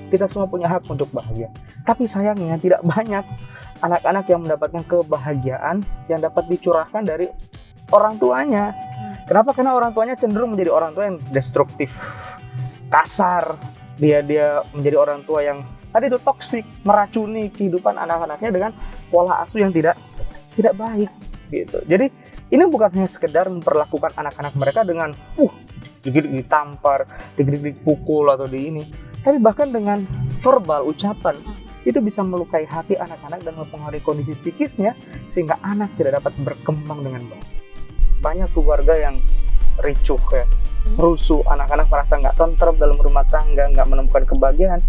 kita semua punya hak untuk bahagia. Tapi sayangnya tidak banyak anak-anak yang mendapatkan kebahagiaan yang dapat dicurahkan dari orang tuanya. Kenapa? Karena orang tuanya cenderung menjadi orang tua yang destruktif, kasar. Dia menjadi orang tua yang tadi itu toksik, meracuni kehidupan anak-anaknya dengan pola asuh yang tidak baik gitu. Jadi ini bukan hanya sekedar memperlakukan anak-anak mereka dengan ditampar, dipukul atau di ini, tapi bahkan dengan verbal, ucapan itu bisa melukai hati anak-anak dan mempengaruhi kondisi psikisnya sehingga anak tidak dapat berkembang dengan baik. Banyak keluarga yang ricuh ya, rusuh, anak-anak merasa nggak tentrem dalam rumah tangga, nggak menemukan kebahagiaan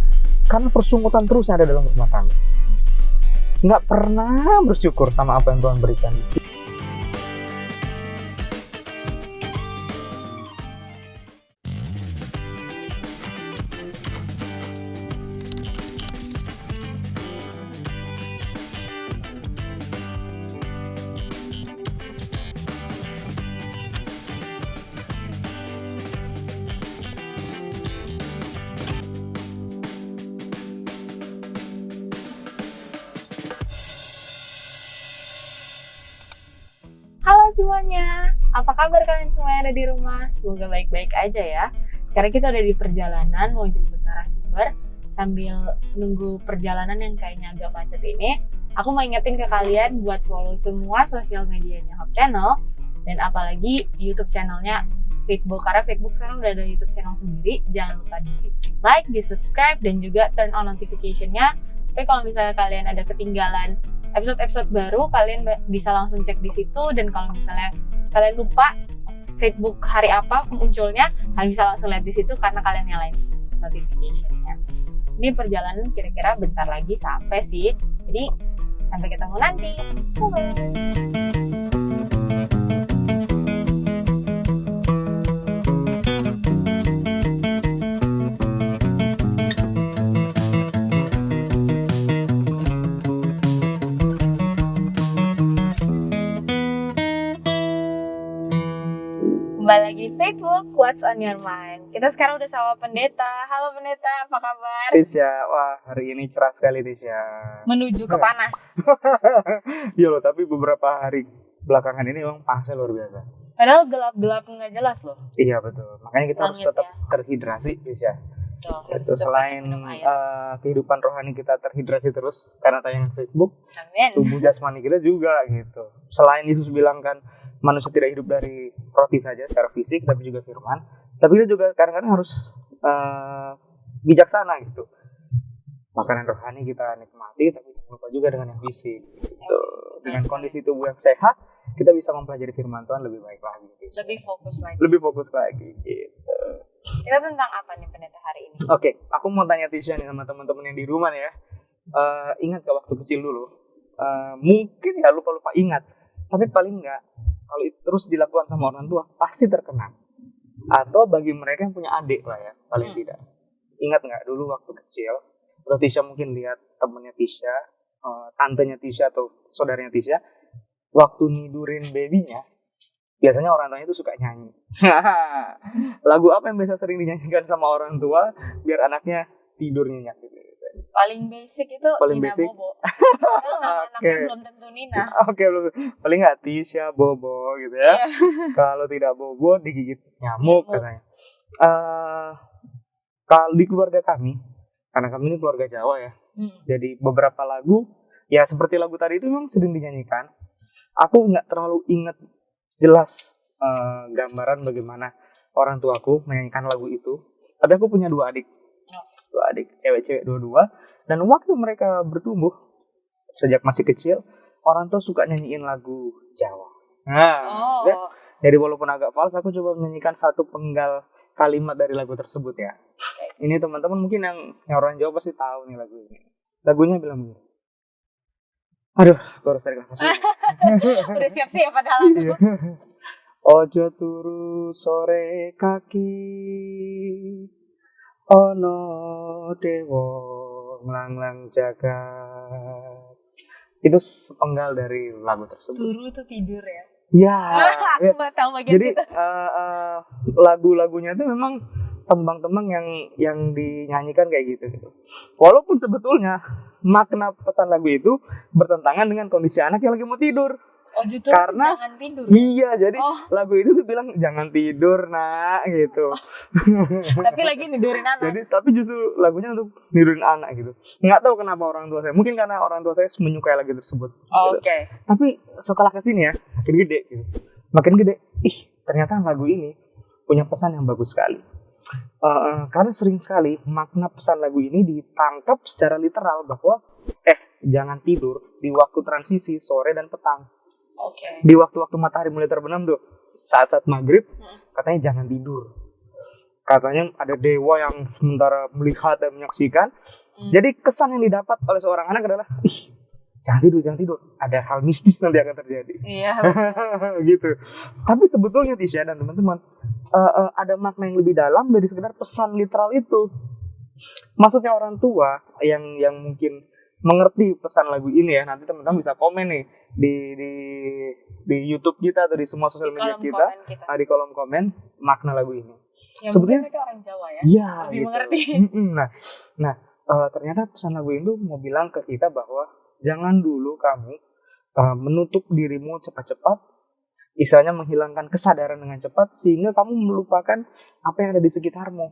karena persungkutan terus ada dalam rumah tangga. Nggak pernah bersyukur sama apa yang Tuhan berikan. Halo semuanya, apa kabar kalian semua yang ada di rumah? Semoga baik-baik aja ya. Karena kita udah di perjalanan mau jemput narasumber. Sambil nunggu perjalanan yang kayaknya agak macet ini, aku mau ingetin ke kalian buat follow semua sosial medianya Hope Channel. Dan apalagi YouTube channelnya Facebook, karena Facebook sekarang udah ada YouTube channel sendiri. Jangan lupa di like, di subscribe, dan juga turn on notification-nya. Tapi kalau misalnya kalian ada ketinggalan episode-episode baru, kalian bisa langsung cek di situ. Dan kalau misalnya kalian lupa Facebook hari apa munculnya, kalian bisa langsung lihat di situ karena kalian nyalain notification-nya. Ini perjalanan kira-kira bentar lagi sampai sih. Jadi sampai ketemu nanti. Bye-bye. Kembali lagi di Facebook, What's on your mind? Kita sekarang udah sama Pendeta. Halo Pendeta, apa kabar? Tisha, wah hari ini cerah sekali Tisha. Menuju ke panas. Iya loh, tapi beberapa hari belakangan ini memang panasnya luar biasa. Padahal gelap-gelap nggak jelas loh. Iya betul, makanya kita harus tetap terhidrasi Tisha. Itu selain kehidupan rohani kita terhidrasi terus karena tayangan Facebook, Amin. tubuh jasmani kita juga gitu. Selain Yesus bilang kan, manusia tidak hidup dari roti saja secara fisik, tapi juga firman. Tapi kita juga kadang-kadang harus bijaksana gitu. Makanan rohani kita nikmati, tapi jangan lupa juga dengan yang fisik. Gitu. Dengan kondisi tubuh yang sehat, kita bisa mempelajari firman Tuhan lebih baik lagi. Gitu. Lebih fokus lagi. Gitu. Kita tentang apa nih Pendeta hari ini? Oke, aku mau tanya Tisha nih sama teman-teman yang di rumah nih ya. Ingat gak waktu kecil dulu? Mungkin ya lupa-lupa ingat, tapi paling enggak kalau itu terus dilakukan sama orang tua pasti terkenang. Atau bagi mereka yang punya adik lah ya, paling tidak. Ingat nggak dulu waktu kecil, atau Tisha mungkin lihat temennya Tisha, tantenya Tisha atau saudaranya Tisha, waktu nidurin babynya, biasanya orang tuanya itu suka nyanyi. Lagu apa yang biasa sering dinyanyikan sama orang tua biar anaknya tidur nyenyak gitu? Paling basic itu Nina Bobo. Anaknya belum tentu Nina. Oke, paling nggak Tisha Bobo gitu ya. Kalau tidak Bobo digigit nyamuk katanya. Kalau di keluarga kami, karena kami ini keluarga Jawa ya, jadi beberapa lagu ya seperti lagu tadi itu memang sering dinyanyikan. Aku nggak terlalu ingat jelas gambaran bagaimana orang tuaku menyanyikan lagu itu. Tapi aku punya dua adik cewek-cewek dua-dua, dan waktu mereka bertumbuh sejak masih kecil, orang tua suka nyanyiin lagu Jawa. Ya. Jadi walaupun agak fals, aku coba menyanyikan satu penggal kalimat dari lagu tersebut ya. Ini teman-teman mungkin yang orang Jawa pasti tahu nih lagu ini. Lagunya bilang begini. Aduh, aku harus tarik nafas dulu. Udah siap-siap padahal aku. Ojo turu sore kaki, ono dewa nglanglang jagat. Itu sepenggal dari lagu tersebut. Turu tuh tidur ya? Ya. Aku tahu bagian jadi lagu-lagunya itu memang tembang-tembang yang dinyanyikan kayak gitu. Walaupun sebetulnya makna pesan lagu itu bertentangan dengan kondisi anak yang lagi mau tidur. Oh, justru Karena jangan tidur. Iya, jadi Oh. lagu itu tuh bilang jangan tidur nak gitu. Tapi lagi tidurin anak. Jadi tapi justru lagunya untuk nidurin anak gitu. Nggak tahu kenapa orang tua saya. Mungkin karena orang tua saya menyukai lagu tersebut. Oke. Gitu. Tapi setelah kesini ya, makin gede gitu. Makin gede, ternyata lagu ini punya pesan yang bagus sekali. Karena sering sekali makna pesan lagu ini ditangkap secara literal bahwa jangan tidur di waktu transisi sore dan petang. Oke. Di waktu-waktu matahari mulai terbenam tuh, saat-saat maghrib, katanya jangan tidur. Katanya ada dewa yang sementara melihat dan menyaksikan. Jadi kesan yang didapat oleh seorang anak adalah, jangan tidur. Ada hal mistis nanti akan terjadi. Iya. Gitu. Tapi sebetulnya Tisha dan teman-teman, ada makna yang lebih dalam dari sekedar pesan literal itu. Maksudnya orang tua yang mungkin mengerti pesan lagu ini ya, nanti teman-teman bisa komen nih di YouTube kita atau di semua sosial media kita, di kolom komen makna lagu ini. Ya, sebetulnya mereka orang Jawa ya. Iya, lebih gitu. mengerti. Nah, ternyata pesan lagu itu mau bilang ke kita bahwa jangan dulu kamu menutup dirimu cepat-cepat, istilahnya menghilangkan kesadaran dengan cepat sehingga kamu melupakan apa yang ada di sekitarmu.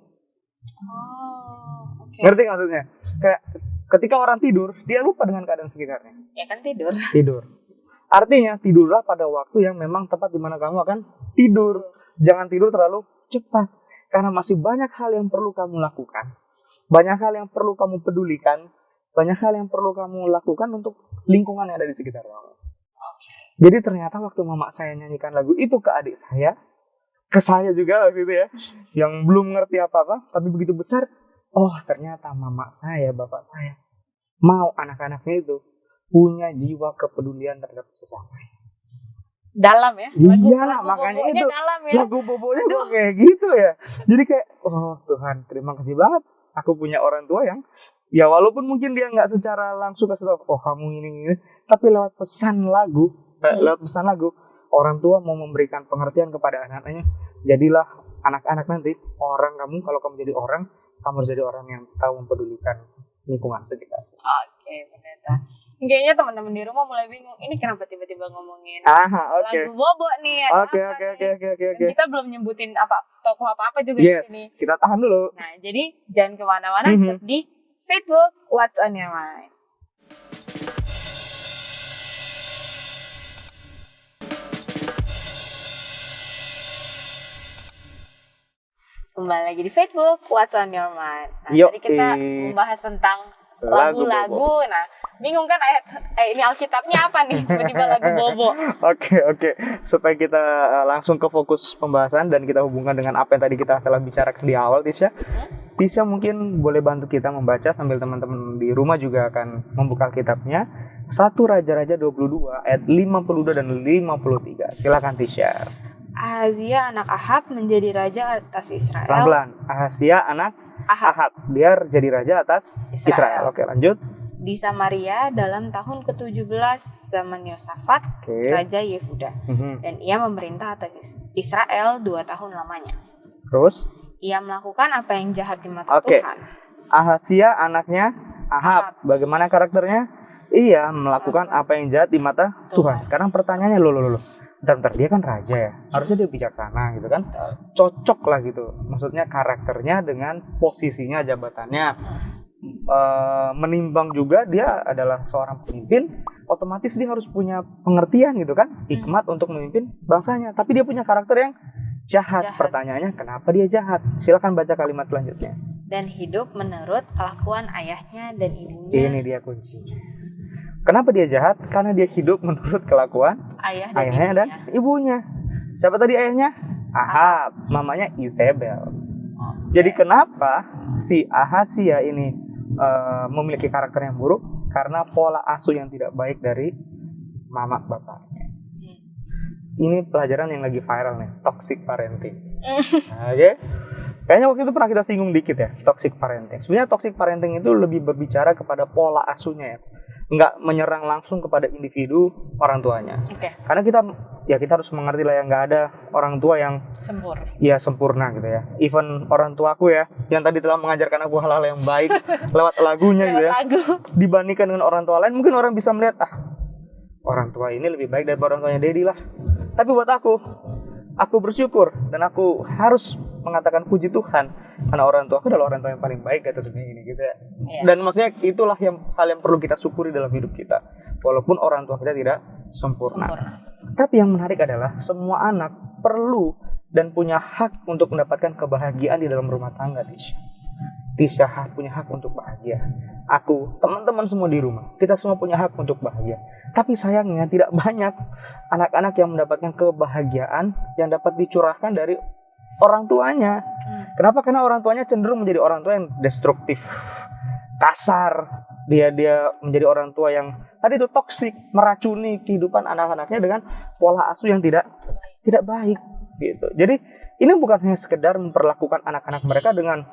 Oke. Ngerti nggak maksudnya? Kayak ketika orang tidur, dia lupa dengan keadaan sekitarnya. Ya kan tidur. Artinya tidurlah pada waktu yang memang tepat di mana kamu akan tidur. Jangan tidur terlalu cepat karena masih banyak hal yang perlu kamu lakukan. Banyak hal yang perlu kamu pedulikan, banyak hal yang perlu kamu lakukan untuk lingkungan yang ada di sekitar kamu. Jadi ternyata waktu mama saya nyanyikan lagu itu ke adik saya, ke saya juga waktu itu ya, yang belum ngerti apa-apa, tapi begitu besar, ternyata mama saya, bapak saya, mau anak-anaknya itu punya jiwa kepedulian terhadap sesama. Dalam ya? Iyalah, makanya itu dalam ya? lagu bobonya kok kayak gitu ya. Jadi kayak, Tuhan, terima kasih banget. Aku punya orang tua yang, ya walaupun mungkin dia nggak secara langsung kasih tahu, kamu ini, tapi lewat pesan lagu, orang tua mau memberikan pengertian kepada anak-anaknya. Jadilah anak-anak nanti orang kamu, kalau kamu jadi orang, kamu harus jadi orang yang tahu mempedulikan lingkungan sekitar. Oke, benar. Kayaknya teman-teman di rumah mulai bingung, ini kenapa tiba-tiba ngomongin lagu Bobo nih? Oke. Kita belum nyebutin tokoh apa-apa juga Yes, di sini. kita tahan dulu. Nah, jadi jangan kemana-mana, tetap di Facebook What's on Your Mind. Kembali lagi di Facebook What's on Your Mind. Nah, tadi kita membahas tentang lagu-lagu. Nah, bingung kan ini Alkitabnya apa nih? Tiba-tiba lagu Bobo. Oke. Supaya kita langsung ke fokus pembahasan dan kita hubungkan dengan apa yang tadi kita telah bicarakan di awal, Tisha. Tisha mungkin boleh bantu kita membaca sambil teman-teman di rumah juga akan membuka kitabnya. 1 Raja-Raja 22 ayat 52 dan 53. Silakan Tisha. Ahazia anak Ahab menjadi raja atas Israel. Pelan-pelan. Ahazia anak Ahab. Dia jadi raja atas Israel. Oke, lanjut. Di Samaria dalam tahun ke-17 zaman Yosafat, Raja Yehuda. Dan ia memerintah atas Israel 2 tahun lamanya. Terus? Ia melakukan apa yang jahat di mata Tuhan. Ahazia anaknya Ahab. Bagaimana karakternya? Ia melakukan apa yang jahat di mata Tuhan. Sekarang pertanyaannya loh. Bentar, dia kan raja ya, harusnya dia bijaksana gitu kan, cocok lah gitu, maksudnya karakternya dengan posisinya, jabatannya, menimbang juga dia adalah seorang pemimpin, otomatis dia harus punya pengertian gitu kan, hikmat untuk memimpin bangsanya, tapi dia punya karakter yang jahat. Pertanyaannya kenapa dia jahat? Silakan baca kalimat selanjutnya. Dan hidup menurut kelakuan ayahnya dan ibunya. Ini dia kuncinya. Kenapa dia jahat? Karena dia hidup menurut kelakuan ayahnya dan ibunya. Siapa tadi ayahnya? Ahab. Mamanya Isabel. Jadi kenapa si Ahazia ini memiliki karakter yang buruk? Karena pola asuh yang tidak baik dari mama bapaknya. Ini pelajaran yang lagi viral nih, toxic parenting. Oke. Kayaknya waktu itu pernah kita singgung dikit ya, toxic parenting. Sebenarnya toxic parenting itu lebih berbicara kepada pola asuhnya ya. nggak menyerang langsung kepada individu orang tuanya. Karena kita harus mengerti lah ya, nggak ada orang tua yang sempurna gitu ya. Even orang tuaku ya, yang tadi telah mengajarkan aku hal-hal yang baik lewat lagunya gitu ya. Dibandingkan dengan orang tua lain, mungkin orang bisa melihat orang tua ini lebih baik daripada orang tuanya Dedi lah. Tapi buat aku bersyukur dan aku harus mengatakan puji Tuhan karena orang tua aku adalah orang tua yang paling baik di atas dunia ini gitu ya. Dan maksudnya itulah hal yang perlu kita syukuri dalam hidup kita, walaupun orang tua kita tidak sempurna. Tapi yang menarik adalah semua anak perlu dan punya hak untuk mendapatkan kebahagiaan di dalam rumah tangga. Tisha punya hak untuk bahagia. Aku, teman-teman semua di rumah, kita semua punya hak untuk bahagia. Tapi sayangnya tidak banyak anak-anak yang mendapatkan kebahagiaan yang dapat dicurahkan dari orang tuanya. Kenapa? Karena orang tuanya cenderung menjadi orang tua yang destruktif, kasar. Dia menjadi orang tua yang tadi itu toksik, meracuni kehidupan anak-anaknya dengan pola asuh yang tidak baik gitu. Jadi ini bukan hanya sekedar memperlakukan anak-anak mereka dengan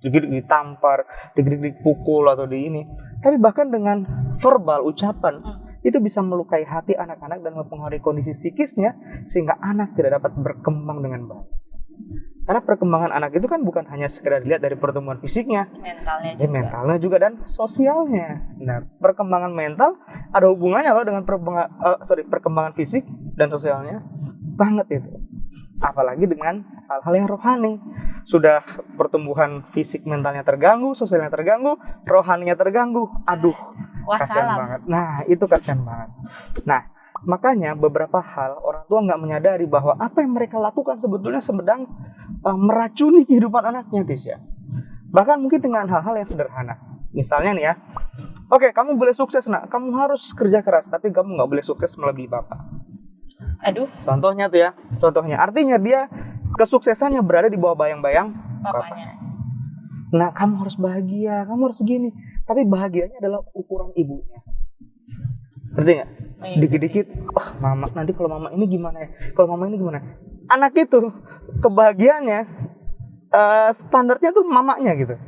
ditampar, dipukul atau tapi bahkan dengan verbal ucapan itu bisa melukai hati anak-anak dan mempengaruhi kondisi psikisnya sehingga anak tidak dapat berkembang dengan baik. Karena perkembangan anak itu kan bukan hanya sekedar dilihat dari pertumbuhan fisiknya, mentalnya juga dan sosialnya. Nah, perkembangan mental ada hubungannya loh dengan perkembangan fisik dan sosialnya banget itu. Apalagi dengan hal-hal yang rohani. Sudah pertumbuhan fisik mentalnya terganggu, sosialnya terganggu, rohaninya terganggu. Aduh, kasihan banget. Nah, itu kasihan banget. Nah, makanya beberapa hal orang tua nggak menyadari bahwa apa yang mereka lakukan sebetulnya sedang meracuni kehidupan anaknya, Tisha. Bahkan mungkin dengan hal-hal yang sederhana. Misalnya nih ya, oke, kamu boleh sukses nak, kamu harus kerja keras, tapi kamu nggak boleh sukses melebihi bapak. Contohnya tuh ya, artinya dia kesuksesannya berada di bawah bayang-bayang bapaknya. Nah, kamu harus bahagia, kamu harus segini, tapi bahagianya adalah ukuran ibunya. Ngerti nggak? Dikit-dikit, mama, nanti kalau mama ini gimana ya? Kalau mama ini gimana? Anak itu kebahagiaannya standarnya tuh mamanya gitu.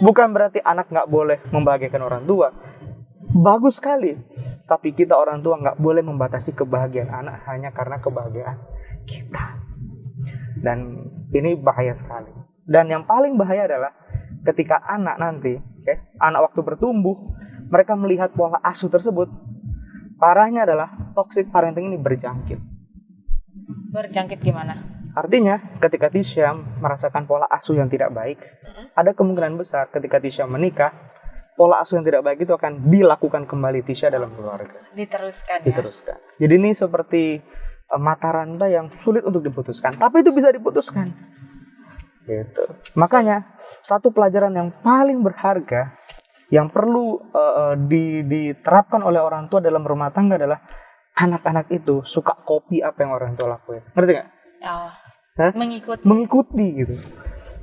Bukan berarti anak nggak boleh membahagiakan orang tua. Bagus sekali. Tapi kita orang tua nggak boleh membatasi kebahagiaan anak hanya karena kebahagiaan kita. Dan ini bahaya sekali. Dan yang paling bahaya adalah ketika anak nanti, anak waktu bertumbuh, mereka melihat pola asuh tersebut. Parahnya adalah toxic parenting ini berjangkit. Berjangkit gimana? Artinya ketika Tisha merasakan pola asuh yang tidak baik, ada kemungkinan besar ketika Tisha menikah, pola asuh yang tidak baik itu akan dilakukan kembali Tisha dalam keluarga. Diteruskan. Jadi ini seperti mata rantai yang sulit untuk diputuskan, tapi itu bisa diputuskan. Gitu. Makanya satu pelajaran yang paling berharga yang perlu diterapkan oleh orang tua dalam rumah tangga adalah anak-anak itu suka copy apa yang orang tua lakuin. Ngerti nggak? Mengikuti gitu.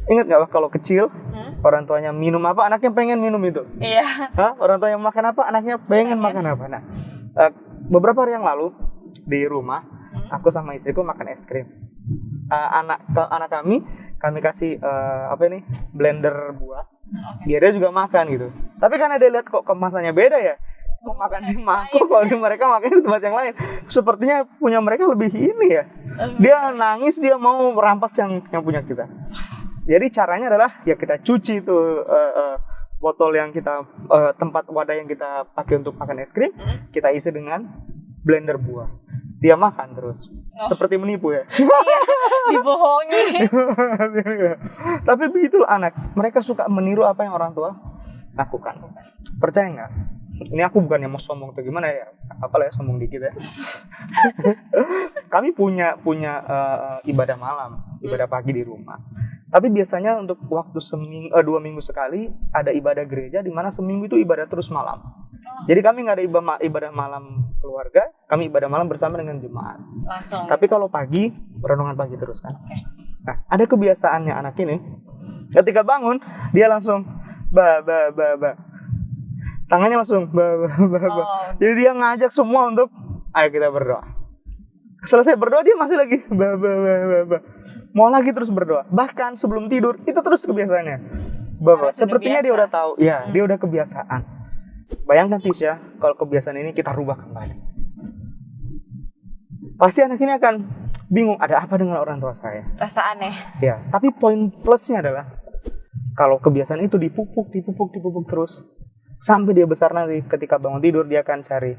Ingat nggak kalau kecil orang tuanya minum apa, anaknya pengen minum itu. Iya. Orang tuanya makan apa, anaknya pengen makan apa. Nah, beberapa hari yang lalu di rumah aku sama istriku makan es krim. Anak kami kasih blender buah. Biar dia juga makan gitu. Tapi karena dia lihat kok kemasannya beda ya, kok makan di mangkok, kalau di mereka makan di tempat yang lain, sepertinya punya mereka lebih ini ya. Dia nangis, dia mau merampas yang punya kita. Jadi caranya adalah ya kita cuci itu botol yang kita tempat wadah yang kita pakai untuk makan es krim, kita isi dengan blender buah. Dia makan terus. Seperti menipu ya. Iya, dibohongi. Tapi begitulah anak. Mereka suka meniru apa yang orang tua lakukan. Percaya nggak? Ini aku bukannya mau sombong atau gimana ya. Apalah ya, sombong dikit ya. Kami punya ibadah malam, ibadah pagi di rumah. Tapi biasanya untuk waktu 2 minggu sekali ada ibadah gereja di mana seminggu itu ibadah terus malam. Jadi kami nggak ada ibadah malam keluarga, kami ibadah malam bersama dengan jemaat. Langsung. Tapi kalau pagi, renungan pagi terus kan. Nah, ada kebiasaannya anak ini, ketika bangun dia langsung ba. Tangannya langsung ba. Jadi dia ngajak semua untuk ayo kita berdoa. Selesai berdoa dia masih lagi ba. Mau lagi terus berdoa. Bahkan sebelum tidur itu terus kebiasaannya. Sepertinya dia udah tahu. Ya, dia udah kebiasaan. Bayangkan Tisha, kalau kebiasaan ini kita rubah kembali. Pasti anak ini akan bingung, ada apa dengan orang tua saya? Rasa aneh. Ya, tapi poin plusnya adalah kalau kebiasaan itu dipupuk terus sampai dia besar nanti, ketika bangun tidur dia akan cari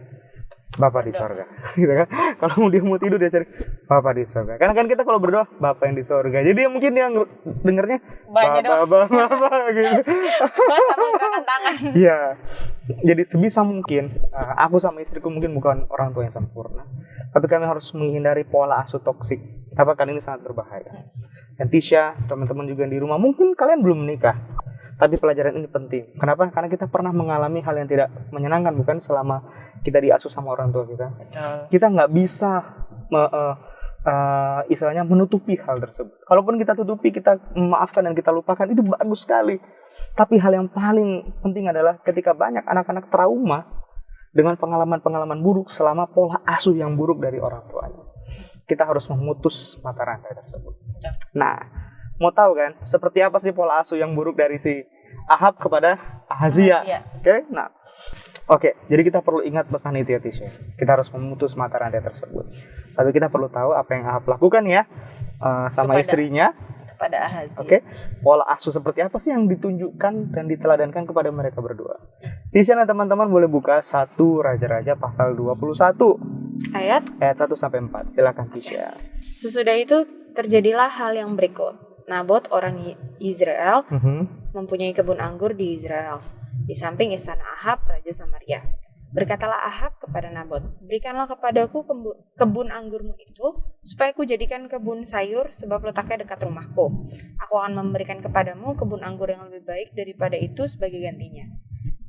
Bapa di sorga, gitu kan? Kalau dia mau tidur dia cari Bapa di sorga. Karena kan kita kalau berdoa Bapa yang di sorga, jadi mungkin dia dengernya Bapa gitu. Sama gerakan tangan. Iya. Jadi sebisa mungkin aku sama istriku mungkin bukan orang tua yang sempurna, tapi kami harus menghindari pola asuh toksik. Apa kan ini sangat berbahaya. Dan Tisha, teman-teman juga di rumah, mungkin kalian belum menikah, tapi pelajaran ini penting. Kenapa? Karena kita pernah mengalami hal yang tidak menyenangkan, bukan selama kita diasuh sama orang tua kita. Kita nggak bisa istilahnya menutupi hal tersebut. Kalaupun kita tutupi, kita memaafkan dan kita lupakan, itu bagus sekali. Tapi hal yang paling penting adalah ketika banyak anak-anak trauma dengan pengalaman-pengalaman buruk selama pola asuh yang buruk dari orang tuanya, kita harus memutus mata rantai tersebut. Nah, mau tahu kan seperti apa sih pola asuh yang buruk dari si Ahab kepada Ahazia? Oke, jadi kita perlu ingat pesan itu ya Tisha. Kita harus memutus mata rantai tersebut. Tapi kita perlu tahu apa yang Ahab lakukan ya sama istrinya kepada Ahazia. Oke, pola asuh seperti apa sih yang ditunjukkan dan diteladankan kepada mereka berdua? Tisha dan teman-teman boleh buka 1 Raja-Raja pasal 21 ayat 1 sampai 4. Silakan Tisha. Sesudah itu terjadilah hal yang berikut. Nabot orang Israel mempunyai kebun anggur di Israel, di samping istana Ahab, Raja Samaria. Berkatalah Ahab kepada Nabot, berikanlah kepadaku kebun anggurmu itu, supaya ku jadikan kebun sayur, sebab letaknya dekat rumahku. Aku akan memberikan kepadamu kebun anggur yang lebih baik daripada itu sebagai gantinya.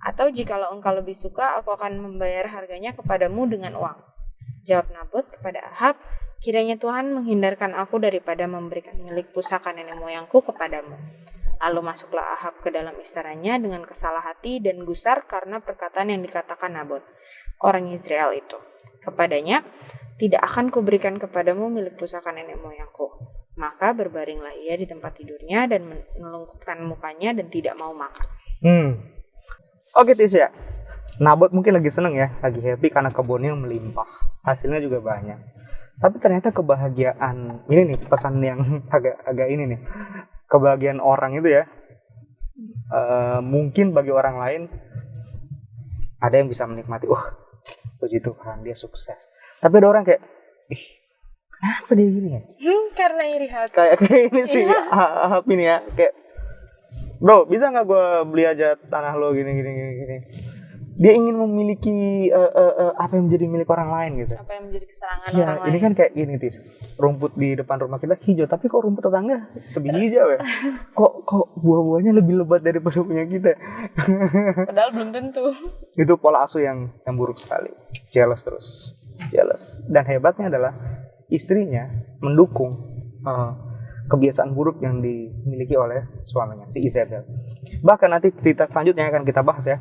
Atau jikalau engkau lebih suka, aku akan membayar harganya kepadamu dengan uang. Jawab Nabot kepada Ahab, kiranya Tuhan menghindarkan aku daripada memberikan milik pusaka nenek moyangku kepadamu. Lalu masuklah Ahab ke dalam istananya dengan kesalah hati dan gusar karena perkataan yang dikatakan Nabot, orang Israel itu. Kepadanya, tidak akan kuberikan kepadamu milik pusaka nenek moyangku. Maka berbaringlah ia di tempat tidurnya dan menelungkupkan mukanya dan tidak mau makan. Oke Tisha, Nabot mungkin lagi seneng ya, lagi happy karena kebunnya melimpah, hasilnya juga banyak. Tapi ternyata kebahagiaan, ini nih pesan yang agak ini nih, kebahagiaan orang itu ya, mungkin bagi orang lain ada yang bisa menikmati, puji Tuhan dia sukses. Tapi ada orang kayak, kenapa dia gini ya? Karena iri hati. Kayak ini sih, Ahab ini ya, kayak, bro bisa nggak gue beli aja tanah lo gini. Dia ingin memiliki apa yang menjadi milik orang lain gitu. Apa yang menjadi kesenangan ya, orang lain. Ini kan kayak gini Tis, rumput di depan rumah kita hijau, tapi kok rumput tetangga lebih hijau ya? Kok buah-buahnya lebih lebat daripada punya kita? Padahal belum tentu. Itu pola asuh yang buruk sekali. Jealous terus. Dan hebatnya adalah istrinya mendukung kebiasaan buruk yang dimiliki oleh suaminya, si Isabel. Bahkan nanti cerita selanjutnya akan kita bahas ya.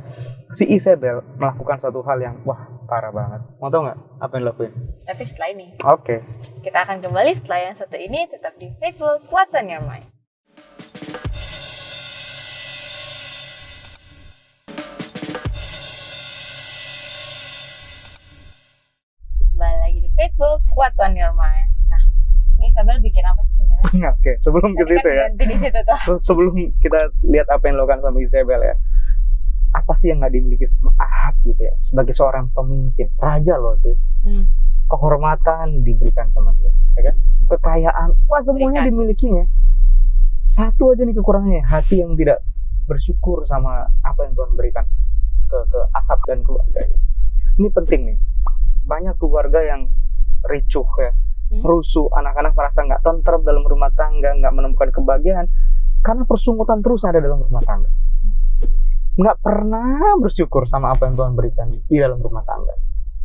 Si Isabel melakukan satu hal yang parah banget. Mau tau nggak apa yang dilakuin? Tapi setelah ini. Oke. Kita akan kembali setelah yang satu ini, tetap di Faithful, What's on Your Mind. Kembali lagi di Faithful, What's on Your Mind. Nah, ini Isabel bikin apa sih sebenarnya? Oke, sebelum ke situ ya. Di situ tuh. Sebelum kita lihat apa yang dilakukan sama Isabel ya. Apa sih yang nggak dimiliki sama Ahab gitu ya, sebagai seorang pemimpin, raja loh Tis. Kehormatan diberikan sama dia, ya kan? Kekayaan, semuanya dimilikinya. Satu aja nih kekurangannya, hati yang tidak bersyukur sama apa yang Tuhan berikan ke Ahab dan keluarganya. Ini penting nih. Banyak keluarga yang ricuh ya, rusuh, anak-anak merasa nggak tentrem dalam rumah tangga, nggak menemukan kebahagiaan karena persungutan terus ada dalam rumah tangga. Nggak pernah bersyukur sama apa yang Tuhan berikan di dalam rumah tangga,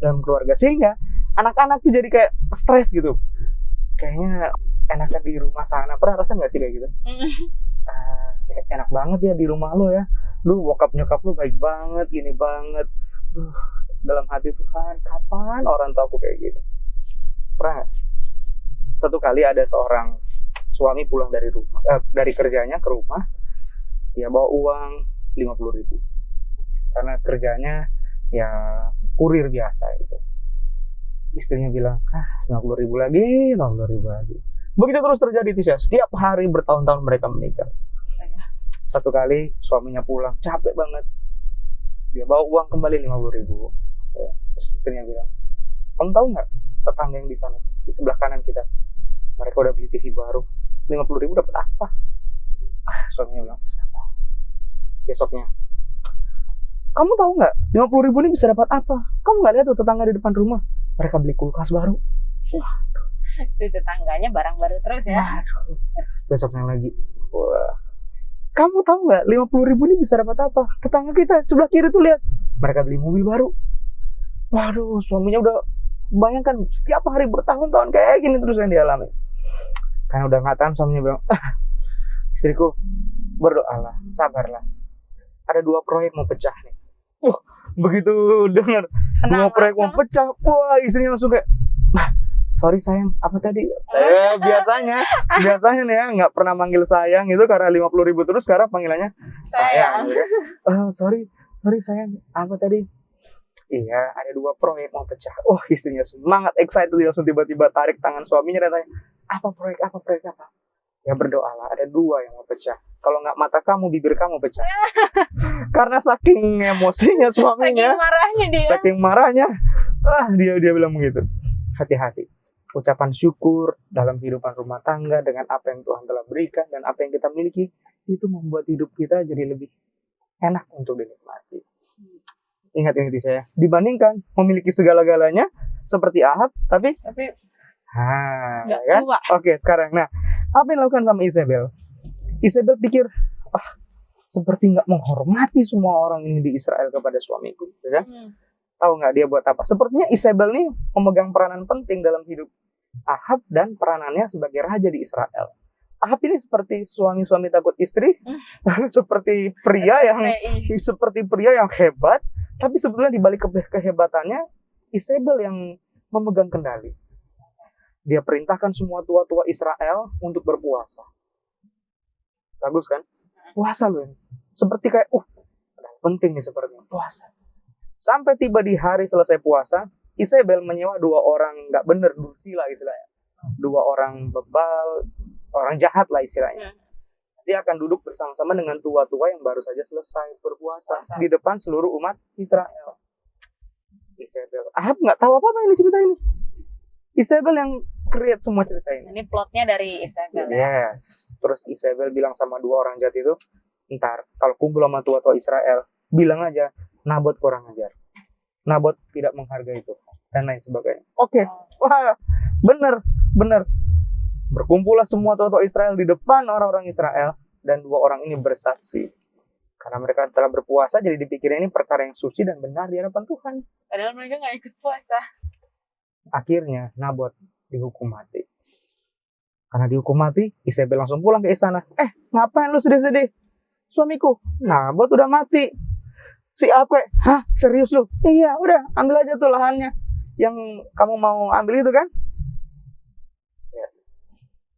dalam keluarga, sehingga anak-anak tuh jadi kayak stres gitu. Kayaknya enakan di rumah sana. Pernah rasa nggak sih kayak gitu? Kayak enak banget ya di rumah lo ya, lu bokap nyokap lu baik banget, gini banget. Dalam hati Tuhan, kapan orang tua aku kayak gini? Pernah gak? Satu kali ada seorang suami pulang dari rumah, dari kerjanya ke rumah, dia bawa uang 50.000. karena kerjanya ya kurir biasa itu. Istrinya bilang, 50.000 lagi, 50.000 lagi. Begitu terus terjadi Tisha. Setiap hari bertahun-tahun mereka menikah. Satu kali suaminya pulang, capek banget. Dia bawa uang kembali 50.000. Ya. Terus istrinya bilang, kamu tahu nggak tetangga yang di sana, di sebelah kanan kita, mereka udah beli TV baru. 50.000 dapat apa? Suaminya bilang, siapa? Besoknya, kamu tahu nggak 50.000 ini bisa dapat apa? Kamu nggak lihat tuh tetangga di depan rumah, mereka beli kulkas baru. Wah, Itu tetangganya barang baru terus ya. waduh. Besoknya lagi, wah, kamu tahu nggak 50.000 ini bisa dapat apa? Tetangga kita sebelah kiri tuh lihat, mereka beli mobil baru. Waduh, suaminya udah bayangkan setiap hari bertahun-tahun kayak gini terus yang dialami. Karena udah nggak tahan, suaminya bilang, istriku berdoalah, sabarlah. Ada 2 proyek mau pecah nih. Begitu dengar 2 proyek mau pecah, wah istrinya langsung kayak, sorry sayang, apa tadi? Biasanya nih ya nggak pernah manggil sayang itu karena 50.000 terus, sekarang panggilannya sayang. Sorry sayang, apa tadi? Iya, ada 2 proyek mau pecah. Istrinya semangat, excited, dia langsung tiba-tiba tarik tangan suaminya dan tanya, apa proyek apa? Ya berdoalah, ada 2 yang mau pecah. Kalau nggak mata kamu, bibir kamu pecah. Karena saking emosinya suaminya, saking marahnya, dia bilang begitu. Hati-hati. Ucapan syukur dalam kehidupan rumah tangga dengan apa yang Tuhan telah berikan dan apa yang kita miliki, itu membuat hidup kita jadi lebih enak untuk dinikmati. Ingat ini saya, dibandingkan memiliki segala-galanya seperti Ahab, tapi nggak kan? puas. Oke, sekarang, nah, apa yang dilakukan sama Isabel? Isabel pikir, seperti nggak menghormati semua orang ini di Israel kepada suamiku, ya kan? Tahu nggak dia buat apa? Sepertinya Isabel nih memegang peranan penting dalam hidup Ahab dan peranannya sebagai raja di Israel. Ahab ini seperti suami-suami takut istri, seperti pria yang hebat, tapi sebetulnya di balik kehebatannya, Isabel yang memegang kendali. Dia perintahkan semua tua-tua Israel untuk berpuasa. Bagus kan? Puasa loh ini. Seperti kayak, penting nih sepertinya, puasa. Sampai tiba di hari selesai puasa, Isabel menyewa 2 orang nggak bener, dursila istilahnya. 2 orang bebal, orang jahat lah istilahnya. Dia akan duduk bersama-sama dengan tua-tua yang baru saja selesai berpuasa di depan seluruh umat Israel. Isabel, Ahab nggak tahu apa-apa ini cerita ini. Isabel yang create semua cerita ini. Ini plotnya dari Isabel. Yes. Terus Isabel bilang sama 2 orang jahat itu, ntar kalau kumpul sama tua-tua Israel, bilang aja Nabot kurang ajar. Nabot tidak menghargai itu dan lain sebagainya. Oke. Wah, bener. Berkumpullah semua tua-tua Israel di depan orang-orang Israel dan 2 orang ini bersaksi. Karena mereka telah berpuasa, jadi dipikir ini perkara yang suci dan benar di hadapan Tuhan. Padahal mereka nggak ikut puasa. Akhirnya Nabot dihukum mati. Karena dihukum mati, Isabel langsung pulang ke istana. Ngapain lu sedih-sedih? Suamiku, Nabot udah mati. Si apa? Serius lu? Iya, udah ambil aja tuh lahannya. Yang kamu mau ambil itu kan? Ya.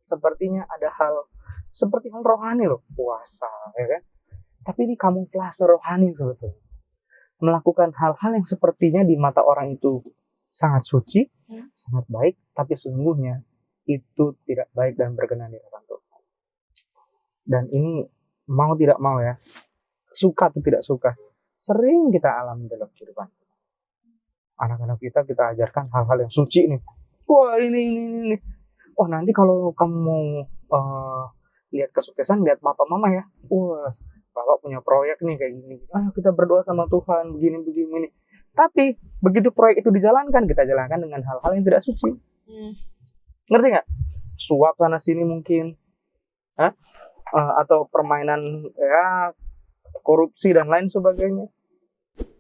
Sepertinya ada hal seperti hal rohani loh, puasa, ya kan? Tapi ini kamuflase rohani sebetulnya. Melakukan hal-hal yang sepertinya di mata orang itu sangat suci, sangat baik, tapi sesungguhnya itu tidak baik dan berkenan di hadapan Tuhan. Dan ini mau tidak mau ya, suka atau tidak suka, sering kita alami dalam kehidupan. Anak-anak kita ajarkan hal-hal yang suci nih. Wah ini. Nanti kalau kamu mau lihat kesuksesan, lihat papa mama ya. Wah, bapak punya proyek nih kayak gini. Kita berdoa sama Tuhan begini. Tapi begitu proyek itu dijalankan, kita jalankan dengan hal-hal yang tidak suci. Ngerti nggak? Suap sana sini mungkin, atau permainan ya korupsi dan lain sebagainya.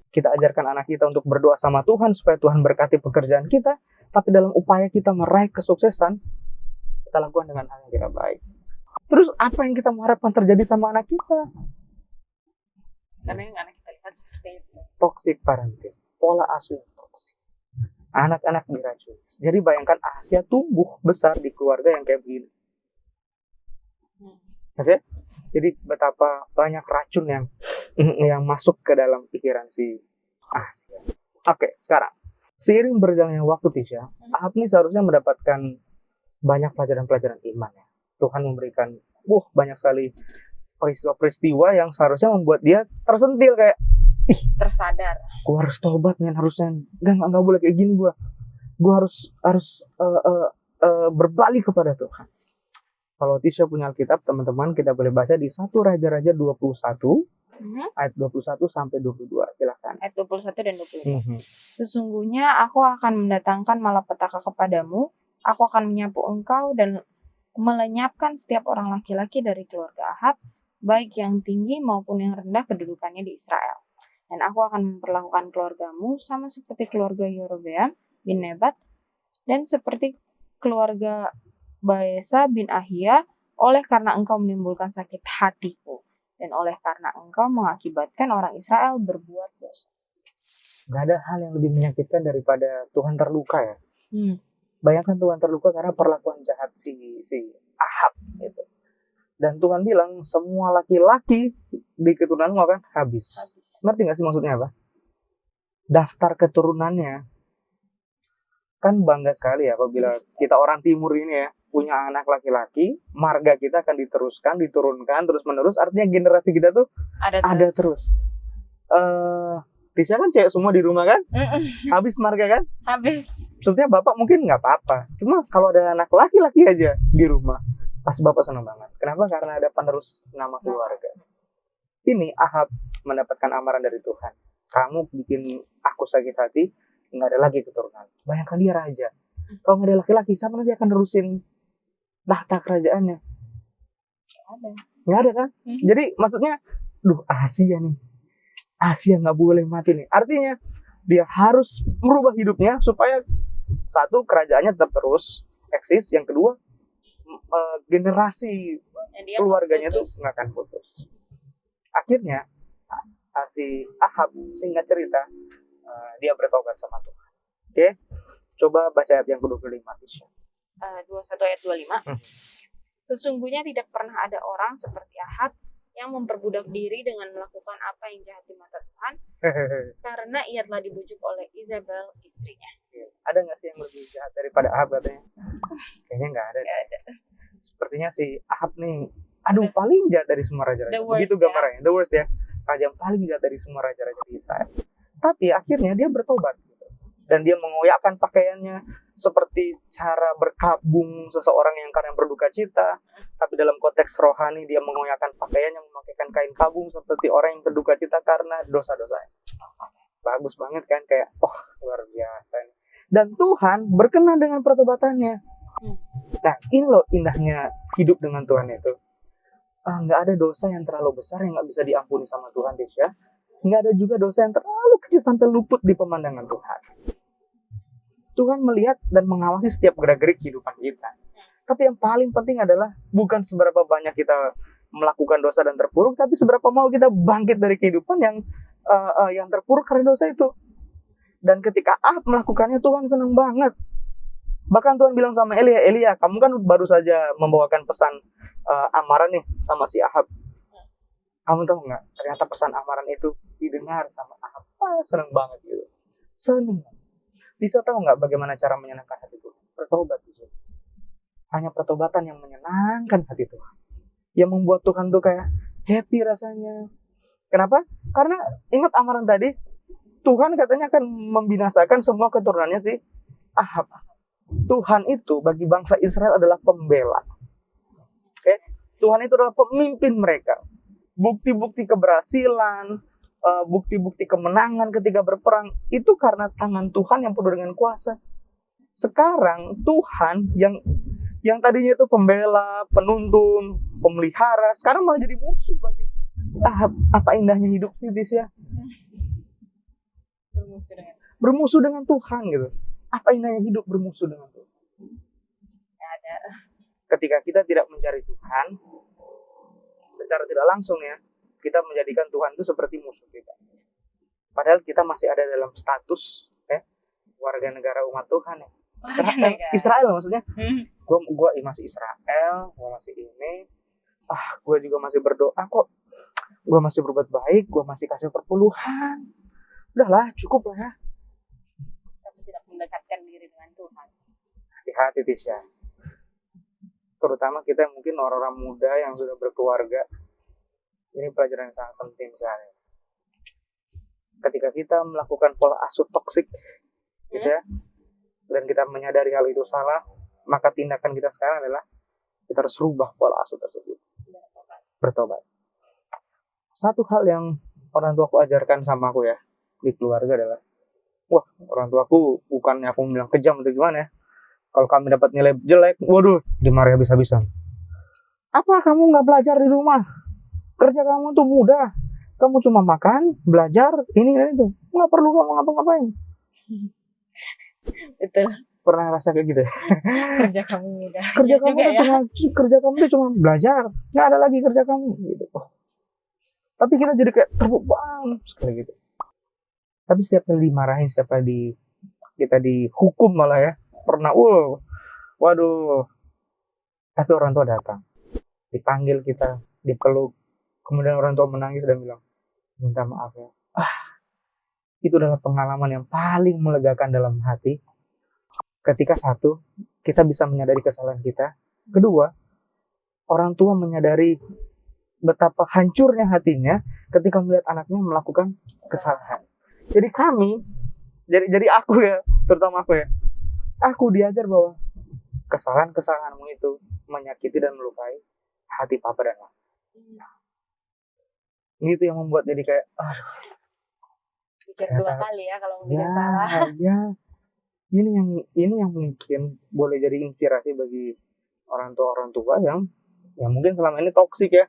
Kita ajarkan anak kita untuk berdoa sama Tuhan supaya Tuhan berkati pekerjaan kita, tapi dalam upaya kita meraih kesuksesan, kita lakukan dengan hal yang tidak baik. Terus apa yang kita mengharapkan terjadi sama anak kita? Karena yang anak kita lihat seperti itu. Toxic parenting, pola asuh yang toksik. Anak-anak diracun. Jadi bayangkan Asia tumbuh besar di keluarga yang kayak begini. Oke? Jadi betapa banyak racun yang yang masuk ke dalam pikiran si Asia. Oke, sekarang seiring berjalannya waktu Tisha, Ahab ini seharusnya mendapatkan banyak pelajaran-pelajaran iman ya. Tuhan memberikan banyak sekali peristiwa-peristiwa yang seharusnya membuat dia tersentil kayak Tersadar. gue harus tobat nih, harusnya nggak boleh kayak gini, gue harus berbalik kepada Tuhan. Kalau Tisha punya Alkitab, teman-teman, kita boleh baca di 1 Raja-Raja 21 ayat 21 sampai 22. Silakan. Ayat 21 dan 22. Mhm. Sesungguhnya aku akan mendatangkan malapetaka kepadamu, aku akan menyapu engkau dan melenyapkan setiap orang laki-laki dari keluarga Ahab, baik yang tinggi maupun yang rendah kedudukannya di Israel. Dan aku akan memperlakukan keluargamu sama seperti keluarga Yerobeam bin Nebat dan seperti keluarga Baesa bin Ahia, oleh karena engkau menimbulkan sakit hatiku dan oleh karena engkau mengakibatkan orang Israel berbuat dosa. Gak ada hal yang lebih menyakitkan daripada Tuhan terluka ya. Bayangkan Tuhan terluka karena perlakuan jahat si Ahab gitu. Dan Tuhan bilang semua laki-laki di keturunanmu akan habis. Ngerti gak sih maksudnya apa? Daftar keturunannya kan bangga sekali ya apabila kita orang timur ini ya punya anak laki-laki, marga kita akan diteruskan, diturunkan terus menerus, artinya generasi kita tuh ada terus. Tisha kan cewek semua di rumah kan? Habis marga kan? Habis. Maksudnya bapak mungkin nggak apa-apa, cuma kalau ada anak laki-laki aja di rumah, pasti bapak senang banget. Kenapa? Karena ada penerus nama keluarga. Ini Ahab mendapatkan amaran dari Tuhan. Kamu bikin aku sakit hati, nggak ada lagi keturunan. Bayangkan dia raja. Kalau nggak ada laki-laki, siapa nanti akan nerusin tahta kerajaannya? Nggak ada kan? Jadi maksudnya, Asia nih. Asia nggak boleh mati nih. Artinya dia harus merubah hidupnya supaya satu, kerajaannya tetap terus eksis. Yang kedua, generasi keluarganya tuh nggak akan putus. Akhirnya si Ahab, singkat cerita, dia bertobat sama Tuhan. Oke, coba baca ayat yang ke-25. 21 ayat 25. Sesungguhnya tidak pernah ada orang seperti Ahab yang memperbudak diri dengan melakukan apa yang jahat di mata Tuhan, karena ia telah dibujuk oleh Isabel, istrinya. Ada nggak sih yang lebih jahat daripada Ahab katanya? Kayaknya nggak ada. Sepertinya si Ahab nih, paling jahat dari semua raja-raja. Begitu gambarnya, the worst ya. Raja yang paling jahat dari semua raja-raja di Israel. Tapi akhirnya dia bertobat. Dan dia mengoyakkan pakaiannya seperti cara berkabung seseorang yang karena berduka cita. Tapi dalam konteks rohani dia mengoyakkan pakaiannya, memakaikan kain kabung seperti orang yang berduka cita karena dosa-dosanya. Bagus banget kan, kayak luar biasa. Dan Tuhan berkenan dengan pertobatannya. Nah, ini loh indahnya hidup dengan Tuhan itu. Nggak ada dosa yang terlalu besar yang nggak bisa diampuni sama Tuhan, Tisha. Nggak ada juga dosa yang terlalu kecil sampai luput di pemandangan Tuhan. Tuhan melihat dan mengawasi setiap gerak-gerik kehidupan kita. Tapi yang paling penting adalah bukan seberapa banyak kita melakukan dosa dan terpuruk, tapi seberapa mau kita bangkit dari kehidupan yang terpuruk karena dosa itu. Dan ketika Ahab melakukannya, Tuhan senang banget. Bahkan Tuhan bilang sama Elia, kamu kan baru saja membawakan pesan amaran nih sama si Ahab. Kamu tahu nggak? Ternyata pesan amaran itu didengar sama Ahab. Senang banget gitu. Senang. Bisa tahu nggak bagaimana cara menyenangkan hati Tuhan? Bertobat gitu. Hanya pertobatan yang menyenangkan hati Tuhan. Yang membuat Tuhan tuh kayak happy rasanya. Kenapa? Karena ingat amaran tadi, Tuhan katanya akan membinasakan semua keturunannya si Ahab. Tuhan itu bagi bangsa Israel adalah pembela. Oke? Tuhan itu adalah pemimpin mereka. Bukti-bukti keberhasilan, bukti-bukti kemenangan ketika berperang itu karena tangan Tuhan yang penuh dengan kuasa. Sekarang Tuhan yang tadinya itu pembela, penuntun, pemelihara, sekarang malah jadi musuh bagi si Ahab. Apa indahnya hidup sih, ya? Bermusuh dengan Tuhan gitu. Apa indahnya hidup bermusuh dengan Tuhan? Ada. Ketika kita tidak mencari Tuhan, secara tidak langsung ya, kita menjadikan Tuhan itu seperti musuh kita. Padahal kita masih ada dalam status warga negara umat Tuhan ya. Israel maksudnya. Gue masih Israel, gue masih ini. Gue juga masih berdoa kok. gue masih berbuat baik, gue masih kasih perpuluhan. Udahlah, cukup lah ya. Tapi tidak mendekatkan diri dengan Tuhan. Hati-hati Tisha. Terutama kita mungkin orang-orang muda yang sudah berkeluarga. Ini pelajaran yang sangat penting misalnya. Ketika kita melakukan pola asuh toksik, Tisha, dan kita menyadari hal itu salah, maka tindakan kita sekarang adalah kita harus rubah pola asuh tersebut. Bertobat. Satu hal yang orang tua aku ajarkan sama aku ya di keluarga adalah, wah, orang tua aku bukannya aku bilang kejam atau gimana ya. Kalau kami dapat nilai jelek, waduh, dimarahi habis-habisan. Apa kamu nggak belajar di rumah? Kerja kamu tuh mudah. Kamu cuma makan, belajar, ini dan itu. Nggak perlu kamu ngapa-ngapain. Betul. Pernah rasa kayak gitu ya? Kerja kamu mudah. Kerja Iya kamu juga tuh ya. kerja kamu tuh cuma belajar. Nggak ada lagi kerja kamu. Gitu. Oh. Tapi kita jadi kayak terbebani sekali gitu. Tapi setiap kali dimarahin, setiap kali kita dihukum malah ya. Pernah, waduh. Tapi orang tua datang. Dipanggil kita, dipeluk. Kemudian orang tua menangis dan bilang, minta maaf ya. Itu adalah pengalaman yang paling melegakan dalam hati. Ketika satu, kita bisa menyadari kesalahan kita. Kedua, orang tua menyadari betapa hancurnya hatinya ketika melihat anaknya melakukan kesalahan. Jadi kami, jadi aku ya, terutama aku ya, aku diajar bahwa kesalahan-kesalahanmu itu menyakiti dan melukai hati papa dan mama. Ini tuh yang membuat jadi kayak, Pikir dua kali ya kalau mau bikin salah. ya, ini yang mungkin boleh jadi inspirasi bagi orang tua yang mungkin selama ini toksik ya.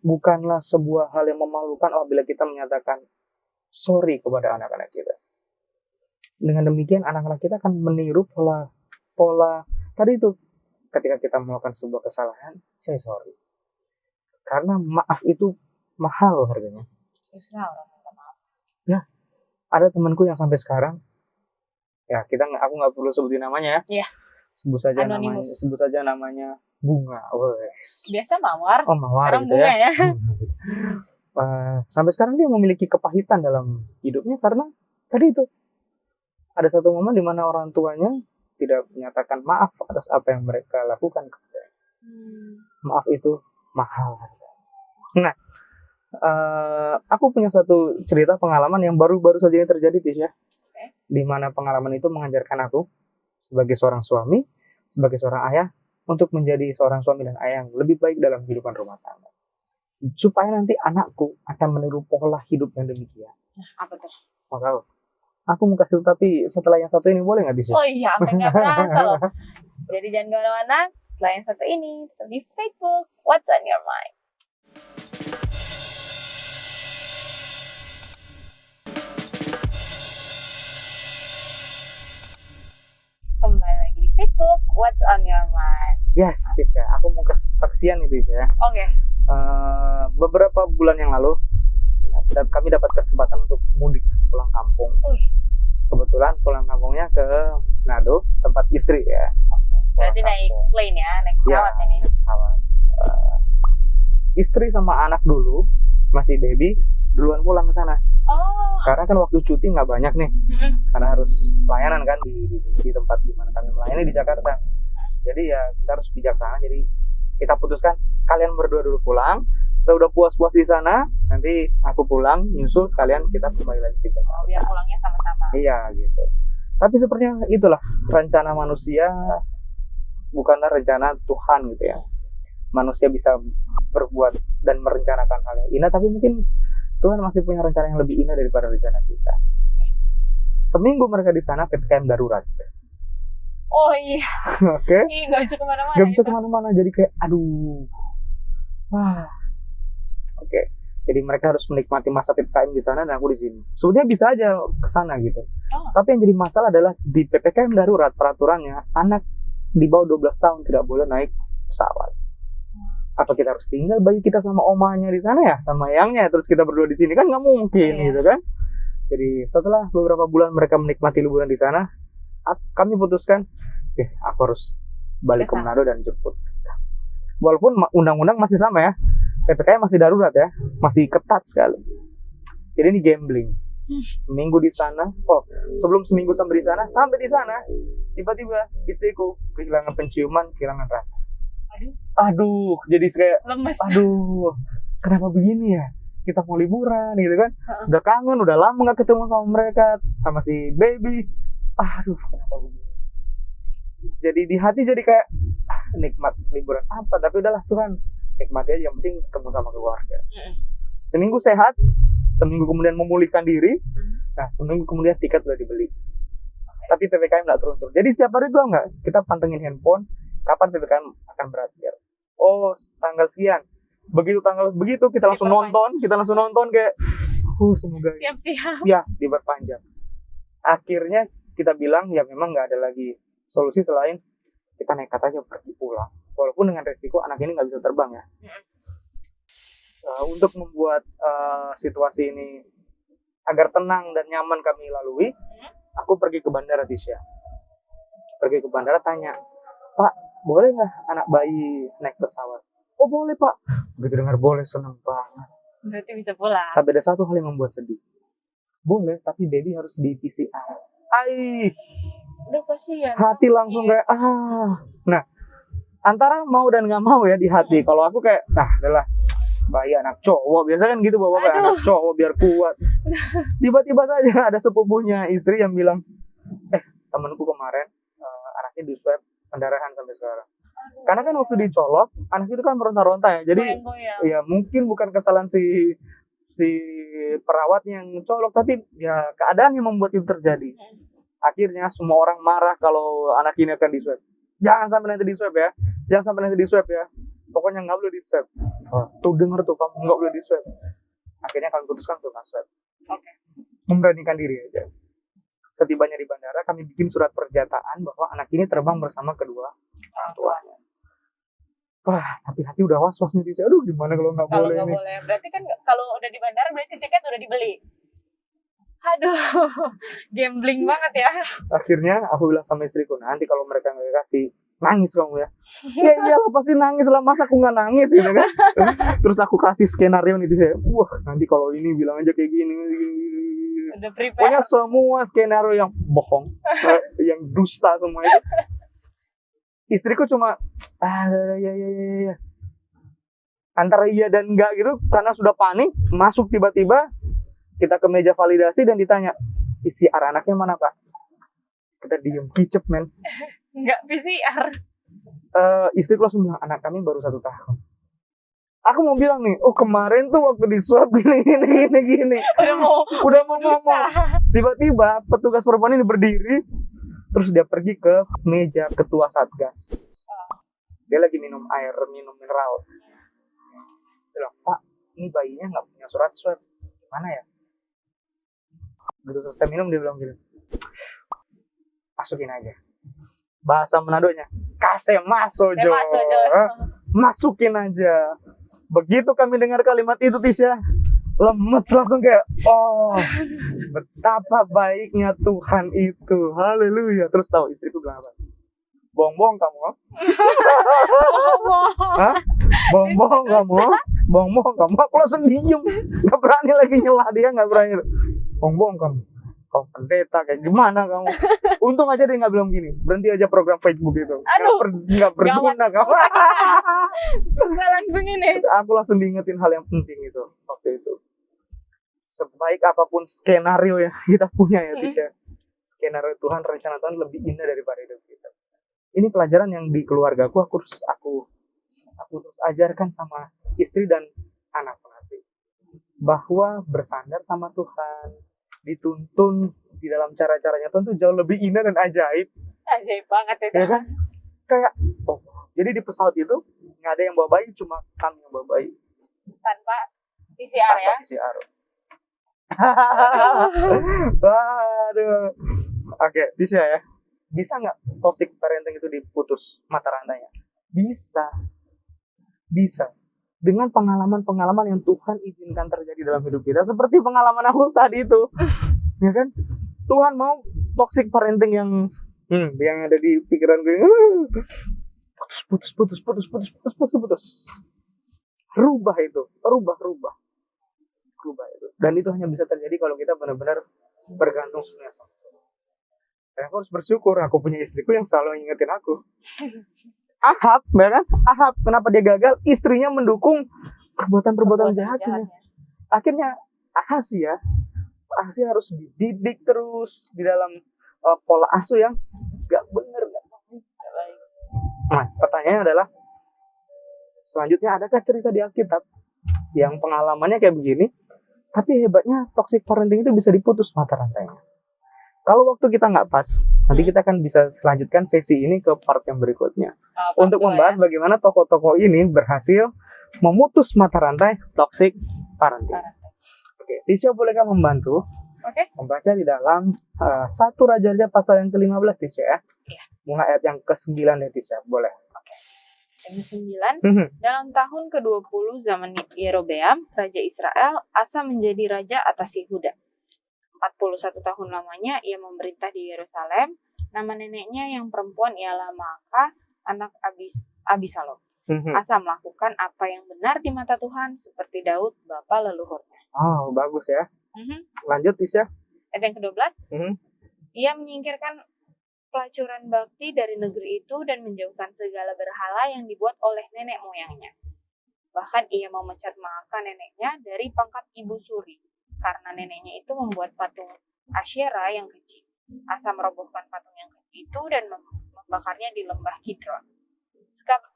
Bukanlah sebuah hal yang memalukan apabila kita menyatakan sorry kepada anak-anak kita. Dengan demikian anak-anak kita akan meniru pola tadi itu. Ketika kita melakukan sebuah kesalahan, say sorry. Karena maaf itu mahal harganya. Susah orang minta maaf. Ya, ada temanku yang sampai sekarang, ya aku nggak perlu sebutin namanya ya. Iya. Sebut saja Anonymous. namanya Bunga. Wes. Biasa mawar. Oh, Mawar Sekarang gitu bunga ya. ya. Sampai sekarang dia memiliki kepahitan dalam hidupnya karena tadi itu ada satu momen di mana orang tuanya tidak menyatakan maaf atas apa yang mereka lakukan. Maaf itu mahal. Nah, aku punya satu cerita pengalaman yang baru-baru saja ini terjadi, Tisha. Di mana pengalaman itu mengajarkan aku sebagai seorang suami, sebagai seorang ayah, untuk menjadi seorang suami dan ayah yang lebih baik dalam kehidupan rumah tangga. Supaya nanti anakku akan meniru pola hidup yang demikian. Apa tuh? Maka aku mau kasih, tapi setelah yang satu ini boleh nggak, Tisha? Oh iya, apa nggak berasa loh. Jadi jangan kemana-mana. Setelah yang satu ini, tetap di Facebook. What's on your mind? Kembali lagi di Facebook. What's on your mind? Yes, Tisha. Aku mau kesaksian itu ya. Oke. Beberapa bulan yang lalu kami dapat kesempatan untuk mudik pulang kampung. Kebetulan pulang kampungnya ke Manado, tempat istri ya. Berarti naik plane ya, naik pesawat Ya, ini. naik pesawat. Istri sama anak dulu masih baby duluan pulang ke sana. Oh. Karena kan waktu cuti nggak banyak nih, karena harus pelayanan kan di tempat di mana kami melayani di Jakarta. Jadi ya kita harus bijaksana. Jadi kita putuskan kalian berdua dulu pulang. Kita udah puas-puas di sana, nanti aku pulang nyusul sekalian kita kembali lagi ke Jakarta. Biar pulangnya sama-sama. Iya gitu. Tapi sepertinya itulah rencana manusia, bukanlah rencana Tuhan gitu ya. Manusia bisa berbuat dan merencanakan hal yang indah, tapi mungkin Tuhan masih punya rencana yang lebih indah daripada rencana kita. Seminggu mereka di sana PPKM darurat. Oh iya. Oke. Ih, nggak bisa kemana-mana. Gak bisa gitu. kemana-mana, jadi kayak aduh. Oke. Jadi mereka harus menikmati masa PPKM di sana dan aku di sini. Sebetulnya bisa aja ke sana gitu. Tapi yang jadi masalah adalah di PPKM darurat peraturannya anak di bawah 12 tahun tidak boleh naik pesawat. Apa kita harus tinggal bayi kita sama omanya di sana ya, sama ayangnya, terus kita berdua di sini kan nggak mungkin gitu kan. Jadi setelah beberapa bulan mereka menikmati liburan di sana, kami putuskan, aku harus balik ke Manado dan jemput. Walaupun undang-undang masih sama ya, PPKM masih darurat ya, masih ketat sekali. Jadi ini gambling. Seminggu di sana, sebelum seminggu sampai di sana, tiba-tiba istriku kehilangan penciuman, kehilangan rasa. Aduh, jadi kayak Lemes. aduh, kenapa begini ya? Kita mau liburan gitu kan, udah kangen, udah lama gak ketemu sama mereka, sama si baby. Aduh, kenapa begini? Jadi di hati jadi kayak nikmat liburan apa, tapi udahlah Tuhan, nikmati aja, yang penting ketemu sama keluarga. Seminggu sehat, seminggu kemudian memulihkan diri. Nah, seminggu kemudian tiket udah dibeli. Tapi PPKM nggak turun-turun. Jadi setiap hari itu enggak, kita pantengin handphone, kapan PPKM akan berakhir. Oh, tanggal sekian. Begitu tanggal begitu kita langsung nonton kayak semoga Siap-siap. ya diperpanjang. Akhirnya kita bilang ya memang nggak ada lagi solusi selain kita nekat aja pergi pulang. Walaupun dengan resiko anak ini nggak bisa terbang ya. Untuk membuat situasi ini agar tenang dan nyaman kami lalui, aku pergi ke bandara, Tisha. Pergi ke bandara tanya, Pak, boleh nggak anak bayi naik pesawat? Oh boleh Pak. Begitu dengar boleh, seneng banget. Berarti bisa pulang. Tapi ada satu hal yang membuat sedih. Boleh, tapi baby harus di PCR. Udah kasihan. Hati langsung kayak Nah, antara mau dan nggak mau ya di hati. Kalau aku kayak, adalah bayi anak cowok, biasa kan gitu bapak kayak anak cowok biar kuat. Tiba-tiba saja ada sepupunya istri yang bilang, temanku kemarin anaknya di swab pendarahan sampai sekarang. Karena kan waktu dicolok anak itu kan meronta-ronta ya, jadi Goyang-goyang. ya mungkin bukan kesalahan si perawat yang colok, tapi ya keadaan yang membuat itu terjadi. Akhirnya semua orang marah kalau anak ini akan di swab. Jangan sampai nanti di swab ya, pokoknya nggak boleh di swab. Tuh denger tuh, kamu nggak boleh di swab. Akhirnya kami putuskan untuk nggak swab. Oke. Memberanikan diri aja. Setibanya di bandara, kami bikin surat pernyataan bahwa anak ini terbang bersama kedua orang tuanya. Wah, tapi hati udah was-was nih. Aduh, gimana kalau nggak Kalau boleh nggak ini? boleh, berarti kan kalau udah di bandara berarti tiket udah dibeli. Aduh, gambling banget ya. Akhirnya aku bilang sama istriku, nanti kalau mereka nggak kasih, nangis kamu ya. Ya iyalah pasti nangis lah, masa aku nggak nangis gitu kan. Terus aku kasih skenario nih, saya, wah nanti kalau ini bilang aja kayak gini. Udah prepare. Pokoknya semua skenario yang bohong, yang dusta semua itu. Istriku cuma ya. Antara iya dan enggak gitu, karena sudah panik, masuk tiba-tiba, kita ke meja validasi dan ditanya, PCR anaknya mana Pak? Kita diem, kicep men. Nggak PCR. Istriku langsung bilang, anak kami baru 1 tahun. Aku mau bilang nih, kemarin tuh waktu di swab gini. Udah mau ngomong. Tiba-tiba petugas perempuan ini berdiri, terus dia pergi ke meja ketua satgas. Dia lagi minum mineral. Dia bilang, Pak, ini bayinya nggak punya surat swab, gimana ya? Begitu selesai minum dia bilang gini, masukin aja. Bahasa Manadonya, kase maso jo. Masukin aja. Begitu kami dengar kalimat itu, Tisha, lemes langsung kayak, betapa baiknya Tuhan itu. Haleluya. Terus tahu istriku bilang apa? Bohong-bohong kamu. Hah? Bohong-bohong kamu. Aku langsung diem. Gak berani lagi nyelah dia, gak berani. Bohong-bohong kamu. Kau pendeta kayak gimana kamu? Untung aja dia gak bilang gini, berhenti aja program Facebook itu. Gak berguna kamu. Susah langsung ini. Aku langsung diingetin hal yang penting itu waktu itu. Sebaik apapun skenario yang kita punya ya Tisha, skenario Tuhan, rencana Tuhan lebih indah daripada hidup kita. Ini pelajaran yang di keluargaku aku terus ajarkan sama istri dan anak nanti, bahwa bersandar sama Tuhan, dituntun di dalam cara-caranya Tuhan tuh jauh lebih indah dan ajaib. Ajaib banget itu. Ya kan? Kayak jadi di pesawat itu nggak ada yang bawa bayi, cuma kami yang bawa bayi. Tanpa PCR ya. PCR. Waduh. Oke, Tisha ya. Bisa nggak toxic parenting itu diputus mata rantainya? Bisa. Dengan pengalaman-pengalaman yang Tuhan izinkan terjadi dalam hidup kita, seperti pengalaman aku tadi itu, ya kan? Tuhan mau toxic parenting yang ada di pikiran gue, putus. rubah itu, rubah itu. Dan itu hanya bisa terjadi kalau kita benar-benar bergantung sepenuhnya sama Tuhan. Dan aku harus bersyukur aku punya istriku yang selalu ingetin aku. Ahab, ya kan? Ahab, kenapa dia gagal? Istrinya mendukung perbuatan jahatnya. Akhirnya Ahazia harus dididik terus di dalam pola asuh yang gak benar, gak baik. Nah, pertanyaannya adalah, selanjutnya adakah cerita di Alkitab yang pengalamannya kayak begini, tapi hebatnya toxic parenting itu bisa diputus mata rantainya? Kalau waktu kita nggak pas, nanti kita akan bisa selanjutkan sesi ini ke part yang berikutnya. Untuk membahas bagaimana tokoh-tokoh ini berhasil memutus mata rantai toxic parenting. Oke, Tisha bolehkah membantu membaca di dalam 1 Raja-Raja pasal yang ke-15, Tisha ya? Iya. Mulai ayat yang ke-9 ya, Tisha, boleh. Yang ke-9, dalam tahun ke-20 zaman Yerobeam, Raja Israel, Asa menjadi raja atas Yehuda. 41 tahun lamanya ia memerintah di Yerusalem. Nama neneknya yang perempuan ialah Maakah, anak Abisalom. Asa melakukan apa yang benar di mata Tuhan seperti Daud bapa leluhurnya. Oh, bagus ya. Lanjut, Tisha. Ayat yang ke-12, ia menyingkirkan pelacuran bakti dari negeri itu dan menjauhkan segala berhala yang dibuat oleh nenek moyangnya. Bahkan ia memecat Maakah neneknya dari pangkat ibu suri, karena neneknya itu membuat patung Asyera yang kecil. Asa merobohkan patung yang kecil itu dan membakarnya di lembah Kidron.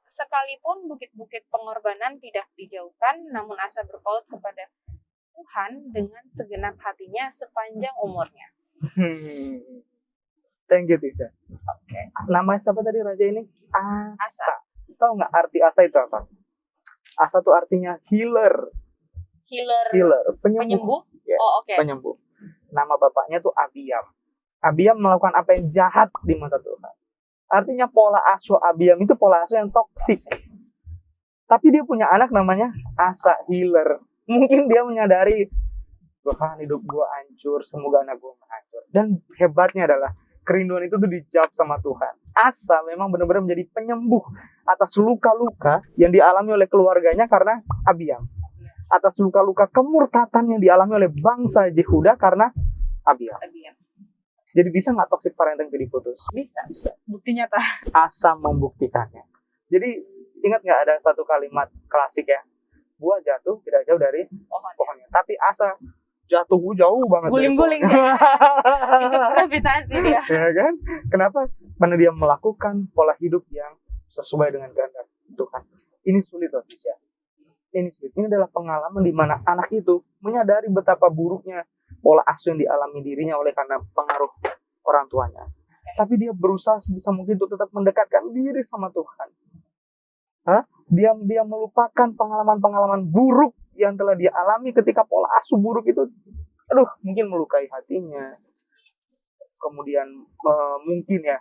Sekalipun bukit-bukit pengorbanan tidak dijauhkan, namun Asa berpaut kepada Tuhan dengan segenap hatinya sepanjang umurnya. Thank you, Tisha. Oke. Nama siapa tadi raja ini? Asa. Tahu nggak arti Asa itu apa? Asa itu artinya healer. Penyembuh. Yes, penyembuh. Nama bapaknya tuh Abiam. Abiam melakukan apa yang jahat di mata Tuhan. Artinya pola asuh Abiam itu pola asuh yang toksik. Tapi dia punya anak namanya Asa, healer. Mungkin dia menyadari, Tuhan, hidup gue hancur, semoga anak gue hancur. Dan hebatnya adalah kerinduan itu tuh dijawab sama Tuhan. Asa memang benar-benar menjadi penyembuh atas luka-luka yang dialami oleh keluarganya karena Abiam. Atas luka-luka kemurtatan yang dialami oleh bangsa Yehuda karena Abiam. Jadi bisa nggak toxic parenting itu diputus? Bisa. Bukti nyata. Asa membuktikannya. Jadi ingat nggak ada satu kalimat klasik ya? Buah jatuh tidak jauh dari pohonnya. Tapi Asa jatuh jauh banget. Guling-guling. Gravitasi dia. Ya kan? Kenapa? Karena dia melakukan pola hidup yang sesuai dengan kehendak Tuhan. Ini sulit loh, Tisha. Ini adalah pengalaman di mana anak itu menyadari betapa buruknya pola asuh yang dialami dirinya oleh karena pengaruh orang tuanya. Tapi dia berusaha sebisa mungkin untuk tetap mendekatkan diri sama Tuhan. Dia melupakan pengalaman-pengalaman buruk yang telah dia alami ketika pola asuh buruk itu, mungkin melukai hatinya. Kemudian mungkin ya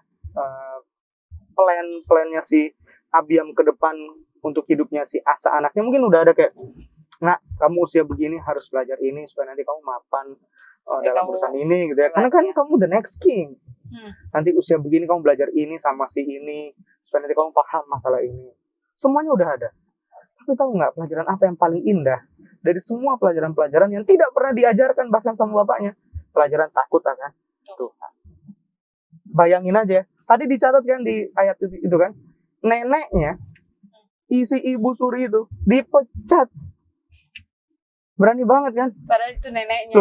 plan-plannya si Abiam ke depan untuk hidupnya si Asa anaknya mungkin udah ada kayak, nak, kamu usia begini harus belajar ini supaya nanti kamu mapan dalam urusan ini gitu ya. Karena kan kamu the next king. Nanti usia begini kamu belajar ini sama si ini supaya nanti kamu paham masalah ini. Semuanya udah ada. Tapi tahu nggak pelajaran apa yang paling indah dari semua pelajaran-pelajaran yang tidak pernah diajarkan bahkan sama bapaknya? Pelajaran takut akan Tuhan. Bayangin aja, tadi dicatat kan di ayat itu kan, neneknya isi ibu suri itu dipecat. Berani banget kan? Padahal itu neneknya.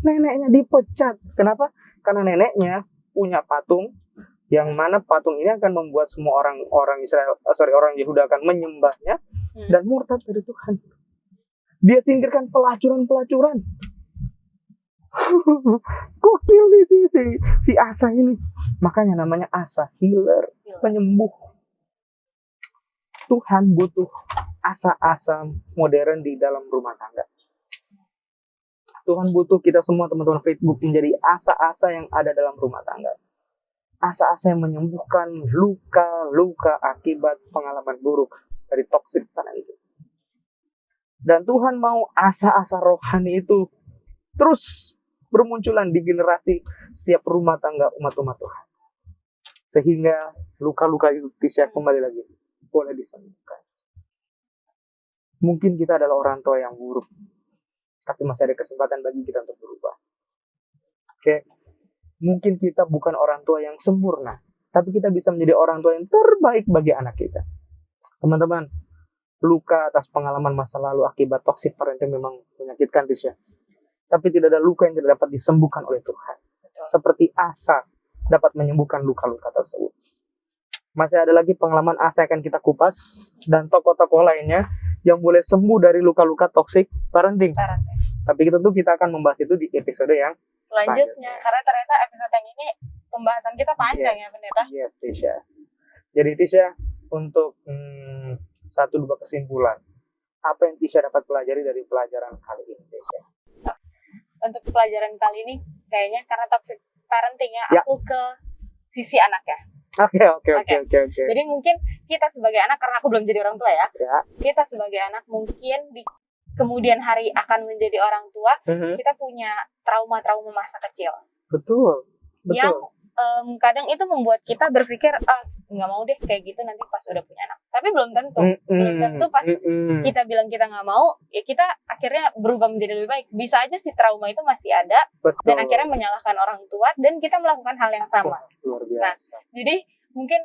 Neneknya dipecat. Kenapa? Karena neneknya punya patung yang mana patung ini akan membuat semua orang Yehuda akan menyembahnya dan murtad dari Tuhan. Dia singkirkan pelacuran. Gokil nih si Asa ini. Makanya namanya Asa, healer, penyembuh. Tuhan butuh asa-asa modern di dalam rumah tangga. Tuhan butuh kita semua teman-teman Facebook menjadi asa-asa yang ada dalam rumah tangga. Asa-asa yang menyembuhkan luka-luka akibat pengalaman buruk dari toksik parenting itu. Dan Tuhan mau asa-asa rohani itu terus bermunculan di generasi setiap rumah tangga umat-umat Tuhan. Sehingga luka-luka itu bisa kembali lagi boleh disembuhkan. Mungkin kita adalah orang tua yang buruk, tapi masih ada kesempatan bagi kita untuk berubah. Oke, mungkin kita bukan orang tua yang sempurna, tapi kita bisa menjadi orang tua yang terbaik bagi anak kita. Teman-teman, luka atas pengalaman masa lalu akibat toxic parenting memang menyakitkan, Tisha. Tapi tidak ada luka yang tidak dapat disembuhkan oleh Tuhan. Seperti Asa dapat menyembuhkan luka-luka tersebut. Masih ada lagi pengalaman Asa yang akan kita kupas, dan tokoh-tokoh lainnya yang boleh sembuh dari luka-luka toxic parenting. Tapi tentu kita akan membahas itu di episode yang Selanjutnya. Karena ternyata episode yang ini pembahasan kita panjang ya pendeta. Yes, Tisha. Jadi Tisha, untuk 1-2 kesimpulan, apa yang Tisha dapat pelajari dari pelajaran kali ini, Tisha? Untuk pelajaran kali ini kayaknya karena toxic parenting ya, aku ke sisi anak ya. Oke. Jadi mungkin kita sebagai anak, karena aku belum jadi orang tua ya, Ya. kita sebagai anak mungkin di kemudian hari akan menjadi orang tua, kita punya trauma-trauma masa kecil. Betul. Yang kadang itu membuat kita berpikir, nggak mau deh kayak gitu nanti pas udah punya anak. Tapi belum tentu. Belum tentu pas kita bilang kita nggak mau, ya kita akhirnya berubah menjadi lebih baik. Bisa aja si trauma itu masih ada, Betul. dan akhirnya menyalahkan orang tua, dan kita melakukan hal yang sama. Luar biasa. Nah, jadi mungkin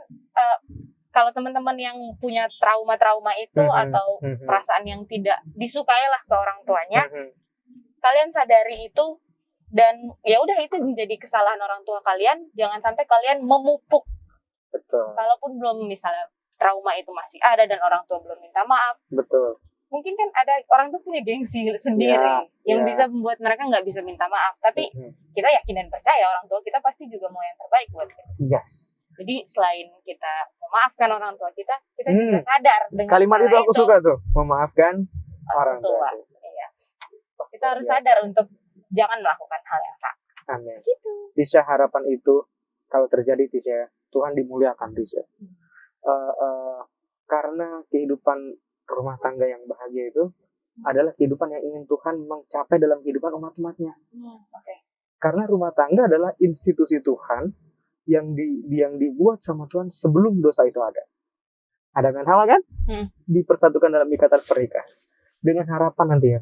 kalau teman-teman yang punya trauma-trauma itu atau perasaan yang tidak disukai lah ke orang tuanya, kalian sadari itu, dan ya udah itu menjadi kesalahan orang tua kalian. Jangan sampai kalian memupuk. Betul. Kalaupun belum, misalnya trauma itu masih ada dan orang tua belum minta maaf, Betul. mungkin kan ada orang tuh punya gengsi sendiri yang bisa membuat mereka nggak bisa minta maaf. Tapi kita yakin dan percaya orang tua kita pasti juga mau yang terbaik buat kita. Yes. Jadi selain kita memaafkan orang tua kita juga sadar dengan kalimat cara itu aku suka tuh, memaafkan orang tua. tua. Iya. Kita harus sadar untuk jangan melakukan hal yang sama. Amin. Gitu. Tisha, harapan itu kalau terjadi, Tisha, Tuhan dimuliakan, Tisha. Karena kehidupan rumah tangga yang bahagia itu adalah kehidupan yang ingin Tuhan mencapai dalam kehidupan umat-umatnya. Karena rumah tangga adalah institusi Tuhan yang dibuat sama Tuhan sebelum dosa itu ada. Ada dengan Hawa kan? Dipersatukan dalam ikatan pernikahan. Dengan harapan nanti ya,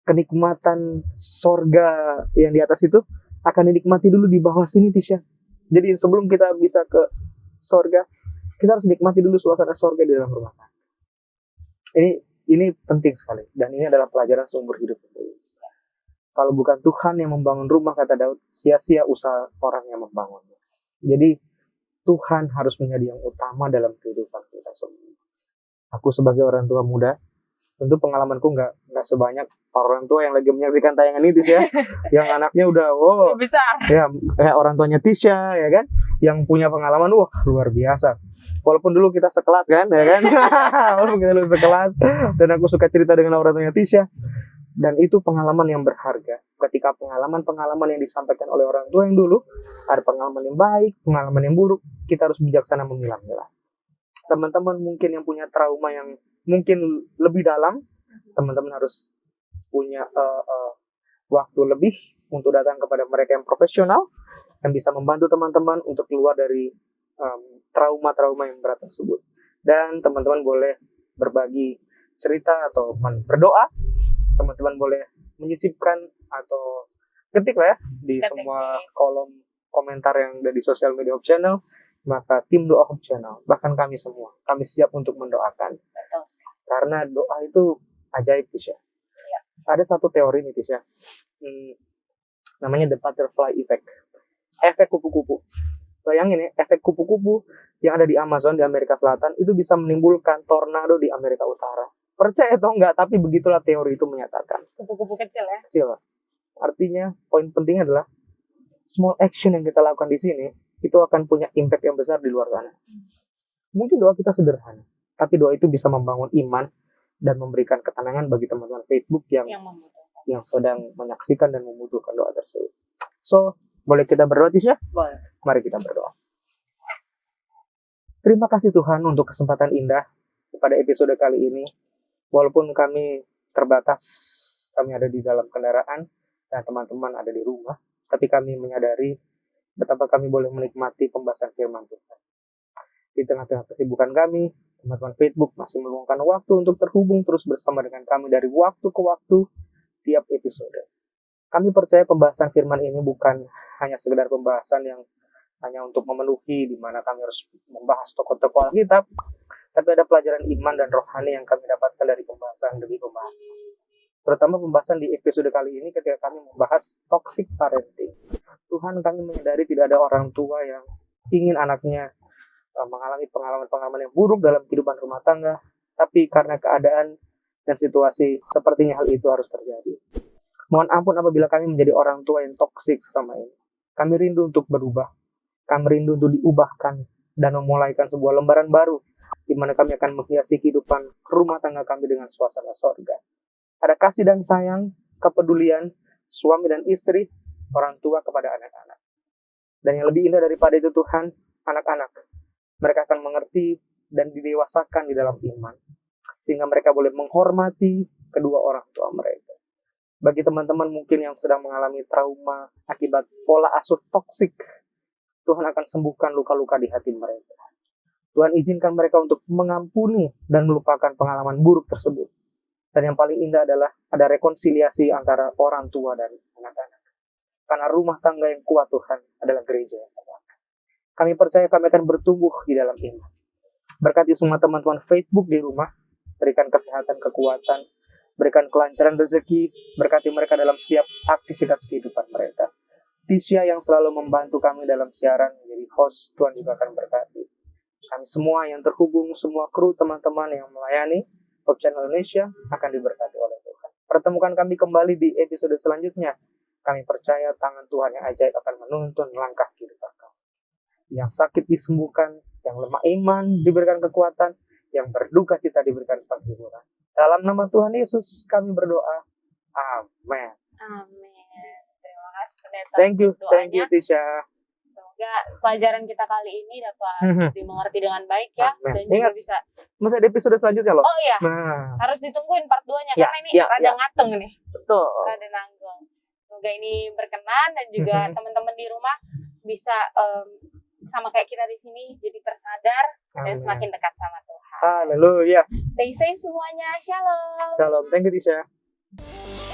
kenikmatan sorga yang di atas itu akan dinikmati dulu di bawah sini, Tisha. Jadi sebelum kita bisa ke sorga, kita harus nikmati dulu suasana sorga di dalam rumah tangga. Ini penting sekali, dan ini adalah pelajaran seumur hidup. Kalau bukan Tuhan yang membangun rumah, kata Daud, sia-sia usaha orang yang membangunnya. Jadi Tuhan harus menjadi yang utama dalam kehidupan kita semua. Aku sebagai orang tua muda, tentu pengalamanku nggak sebanyak orang tua yang lagi menyaksikan tayangan ini, Tisha. Yang anaknya udah besar. Ya, kayak orang tuanya Tisha, ya kan? Yang punya pengalaman luar biasa. Walaupun dulu kita sekelas kan, ya kan? Walaupun kita dulu sekelas, dan aku suka cerita dengan orang tuanya Tisha. Dan itu pengalaman yang berharga. Ketika pengalaman-pengalaman yang disampaikan oleh orang tua yang dulu, ada pengalaman yang baik, pengalaman yang buruk, kita harus bijaksana memilah-milah. Teman-teman mungkin yang punya trauma yang mungkin lebih dalam, teman-teman harus punya waktu lebih untuk datang kepada mereka yang profesional, yang bisa membantu teman-teman untuk keluar dari trauma-trauma yang berat tersebut. Dan teman-teman boleh berbagi cerita atau berdoa. Teman-teman boleh menyisipkan atau ketik lah ya di semua kolom komentar yang ada di sosial media Hope Channel. Maka tim doa Hope Channel, bahkan kami semua, kami siap untuk mendoakan. Betul. Karena doa itu ajaib, Tisha. Ya. Ada satu teori nih, Tisha. Namanya the butterfly effect. Efek kupu-kupu. Bayangin ya, efek kupu-kupu yang ada di Amazon di Amerika Selatan itu bisa menimbulkan tornado di Amerika Utara. Percaya atau enggak, tapi begitulah teori itu menyatakan. Kupu-kupu kecil ya. Kecil. Artinya, poin pentingnya adalah small action yang kita lakukan di sini itu akan punya impact yang besar di luar sana. Mungkin doa kita sederhana, tapi doa itu bisa membangun iman dan memberikan ketenangan bagi teman-teman Facebook yang sedang menyaksikan dan membutuhkan doa tersebut. So, boleh kita berdoa, Tisha? Boleh. Mari kita berdoa. Terima kasih Tuhan untuk kesempatan indah pada episode kali ini. Walaupun kami terbatas, kami ada di dalam kendaraan dan teman-teman ada di rumah, tapi kami menyadari betapa kami boleh menikmati pembahasan firman Tuhan. Di tengah-tengah kesibukan kami, Teman-teman Facebook masih meluangkan waktu untuk terhubung terus bersama dengan kami dari waktu ke waktu tiap episode. Kami percaya pembahasan firman ini bukan hanya sekedar pembahasan yang hanya untuk memenuhi di mana kami harus membahas tokoh-tokoh Alkitab, tapi ada pelajaran iman dan rohani yang kami dapatkan dari pembahasan demi pembahasan. Terutama pembahasan di episode kali ini ketika kami membahas toxic parenting. Tuhan, kami menyadari tidak ada orang tua yang ingin anaknya mengalami pengalaman-pengalaman yang buruk dalam kehidupan rumah tangga, tapi karena keadaan dan situasi sepertinya hal itu harus terjadi. Mohon ampun apabila kami menjadi orang tua yang toksik selama ini. Kami rindu untuk berubah, kami rindu untuk diubahkan dan memulaikan sebuah lembaran baru, di mana kami akan menghiasi kehidupan rumah tangga kami dengan suasana sorga. Ada kasih dan sayang, kepedulian, suami dan istri, orang tua kepada anak-anak. Dan yang lebih indah daripada itu Tuhan, anak-anak, mereka akan mengerti dan didewasakan di dalam iman, sehingga mereka boleh menghormati kedua orang tua mereka. Bagi teman-teman mungkin yang sedang mengalami trauma akibat pola asuh toksik, Tuhan akan sembuhkan luka-luka di hati mereka. Tuhan izinkan mereka untuk mengampuni dan melupakan pengalaman buruk tersebut. Dan yang paling indah adalah ada rekonsiliasi antara orang tua dan anak-anak. Karena rumah tangga yang kuat Tuhan adalah gereja yang kuat. Kami percaya kami akan bertumbuh di dalam iman. Berkati semua teman-teman Facebook di rumah, berikan kesehatan, kekuatan, berikan kelancaran rezeki, berkati mereka dalam setiap aktivitas kehidupan mereka. Tisha yang selalu membantu kami dalam siaran menjadi host, Tuhan juga akan berkati. Kami semua yang terhubung, semua kru teman-teman yang melayani Hope Channel Indonesia akan diberkati oleh Tuhan. Pertemukan kami kembali di episode selanjutnya. Kami percaya tangan Tuhan yang ajaib akan menuntun langkah kehidupan kami. Yang sakit disembuhkan, yang lemah iman diberikan kekuatan, yang berduka cita diberikan penghiburan. Dalam nama Tuhan Yesus kami berdoa. Amin. Amin. Terima kasih pendeta. Thank you doanya. Tisha. Semoga pelajaran kita kali ini dapat dimengerti dengan baik ya. Amin. Dan juga Ingat, bisa. masih ada episode selanjutnya loh. Oh iya, Nah, harus ditungguin part 2-nya Ya, karena ini ya, rada ya. ngateng nih. betul. Rada nanggung. Semoga ini berkenan dan juga teman-teman di rumah bisa sama kayak kita di sini jadi tersadar dan Amin. semakin dekat sama Tuhan. Haleluya. Stay safe semuanya. Shalom. Shalom. Thank you Tisha.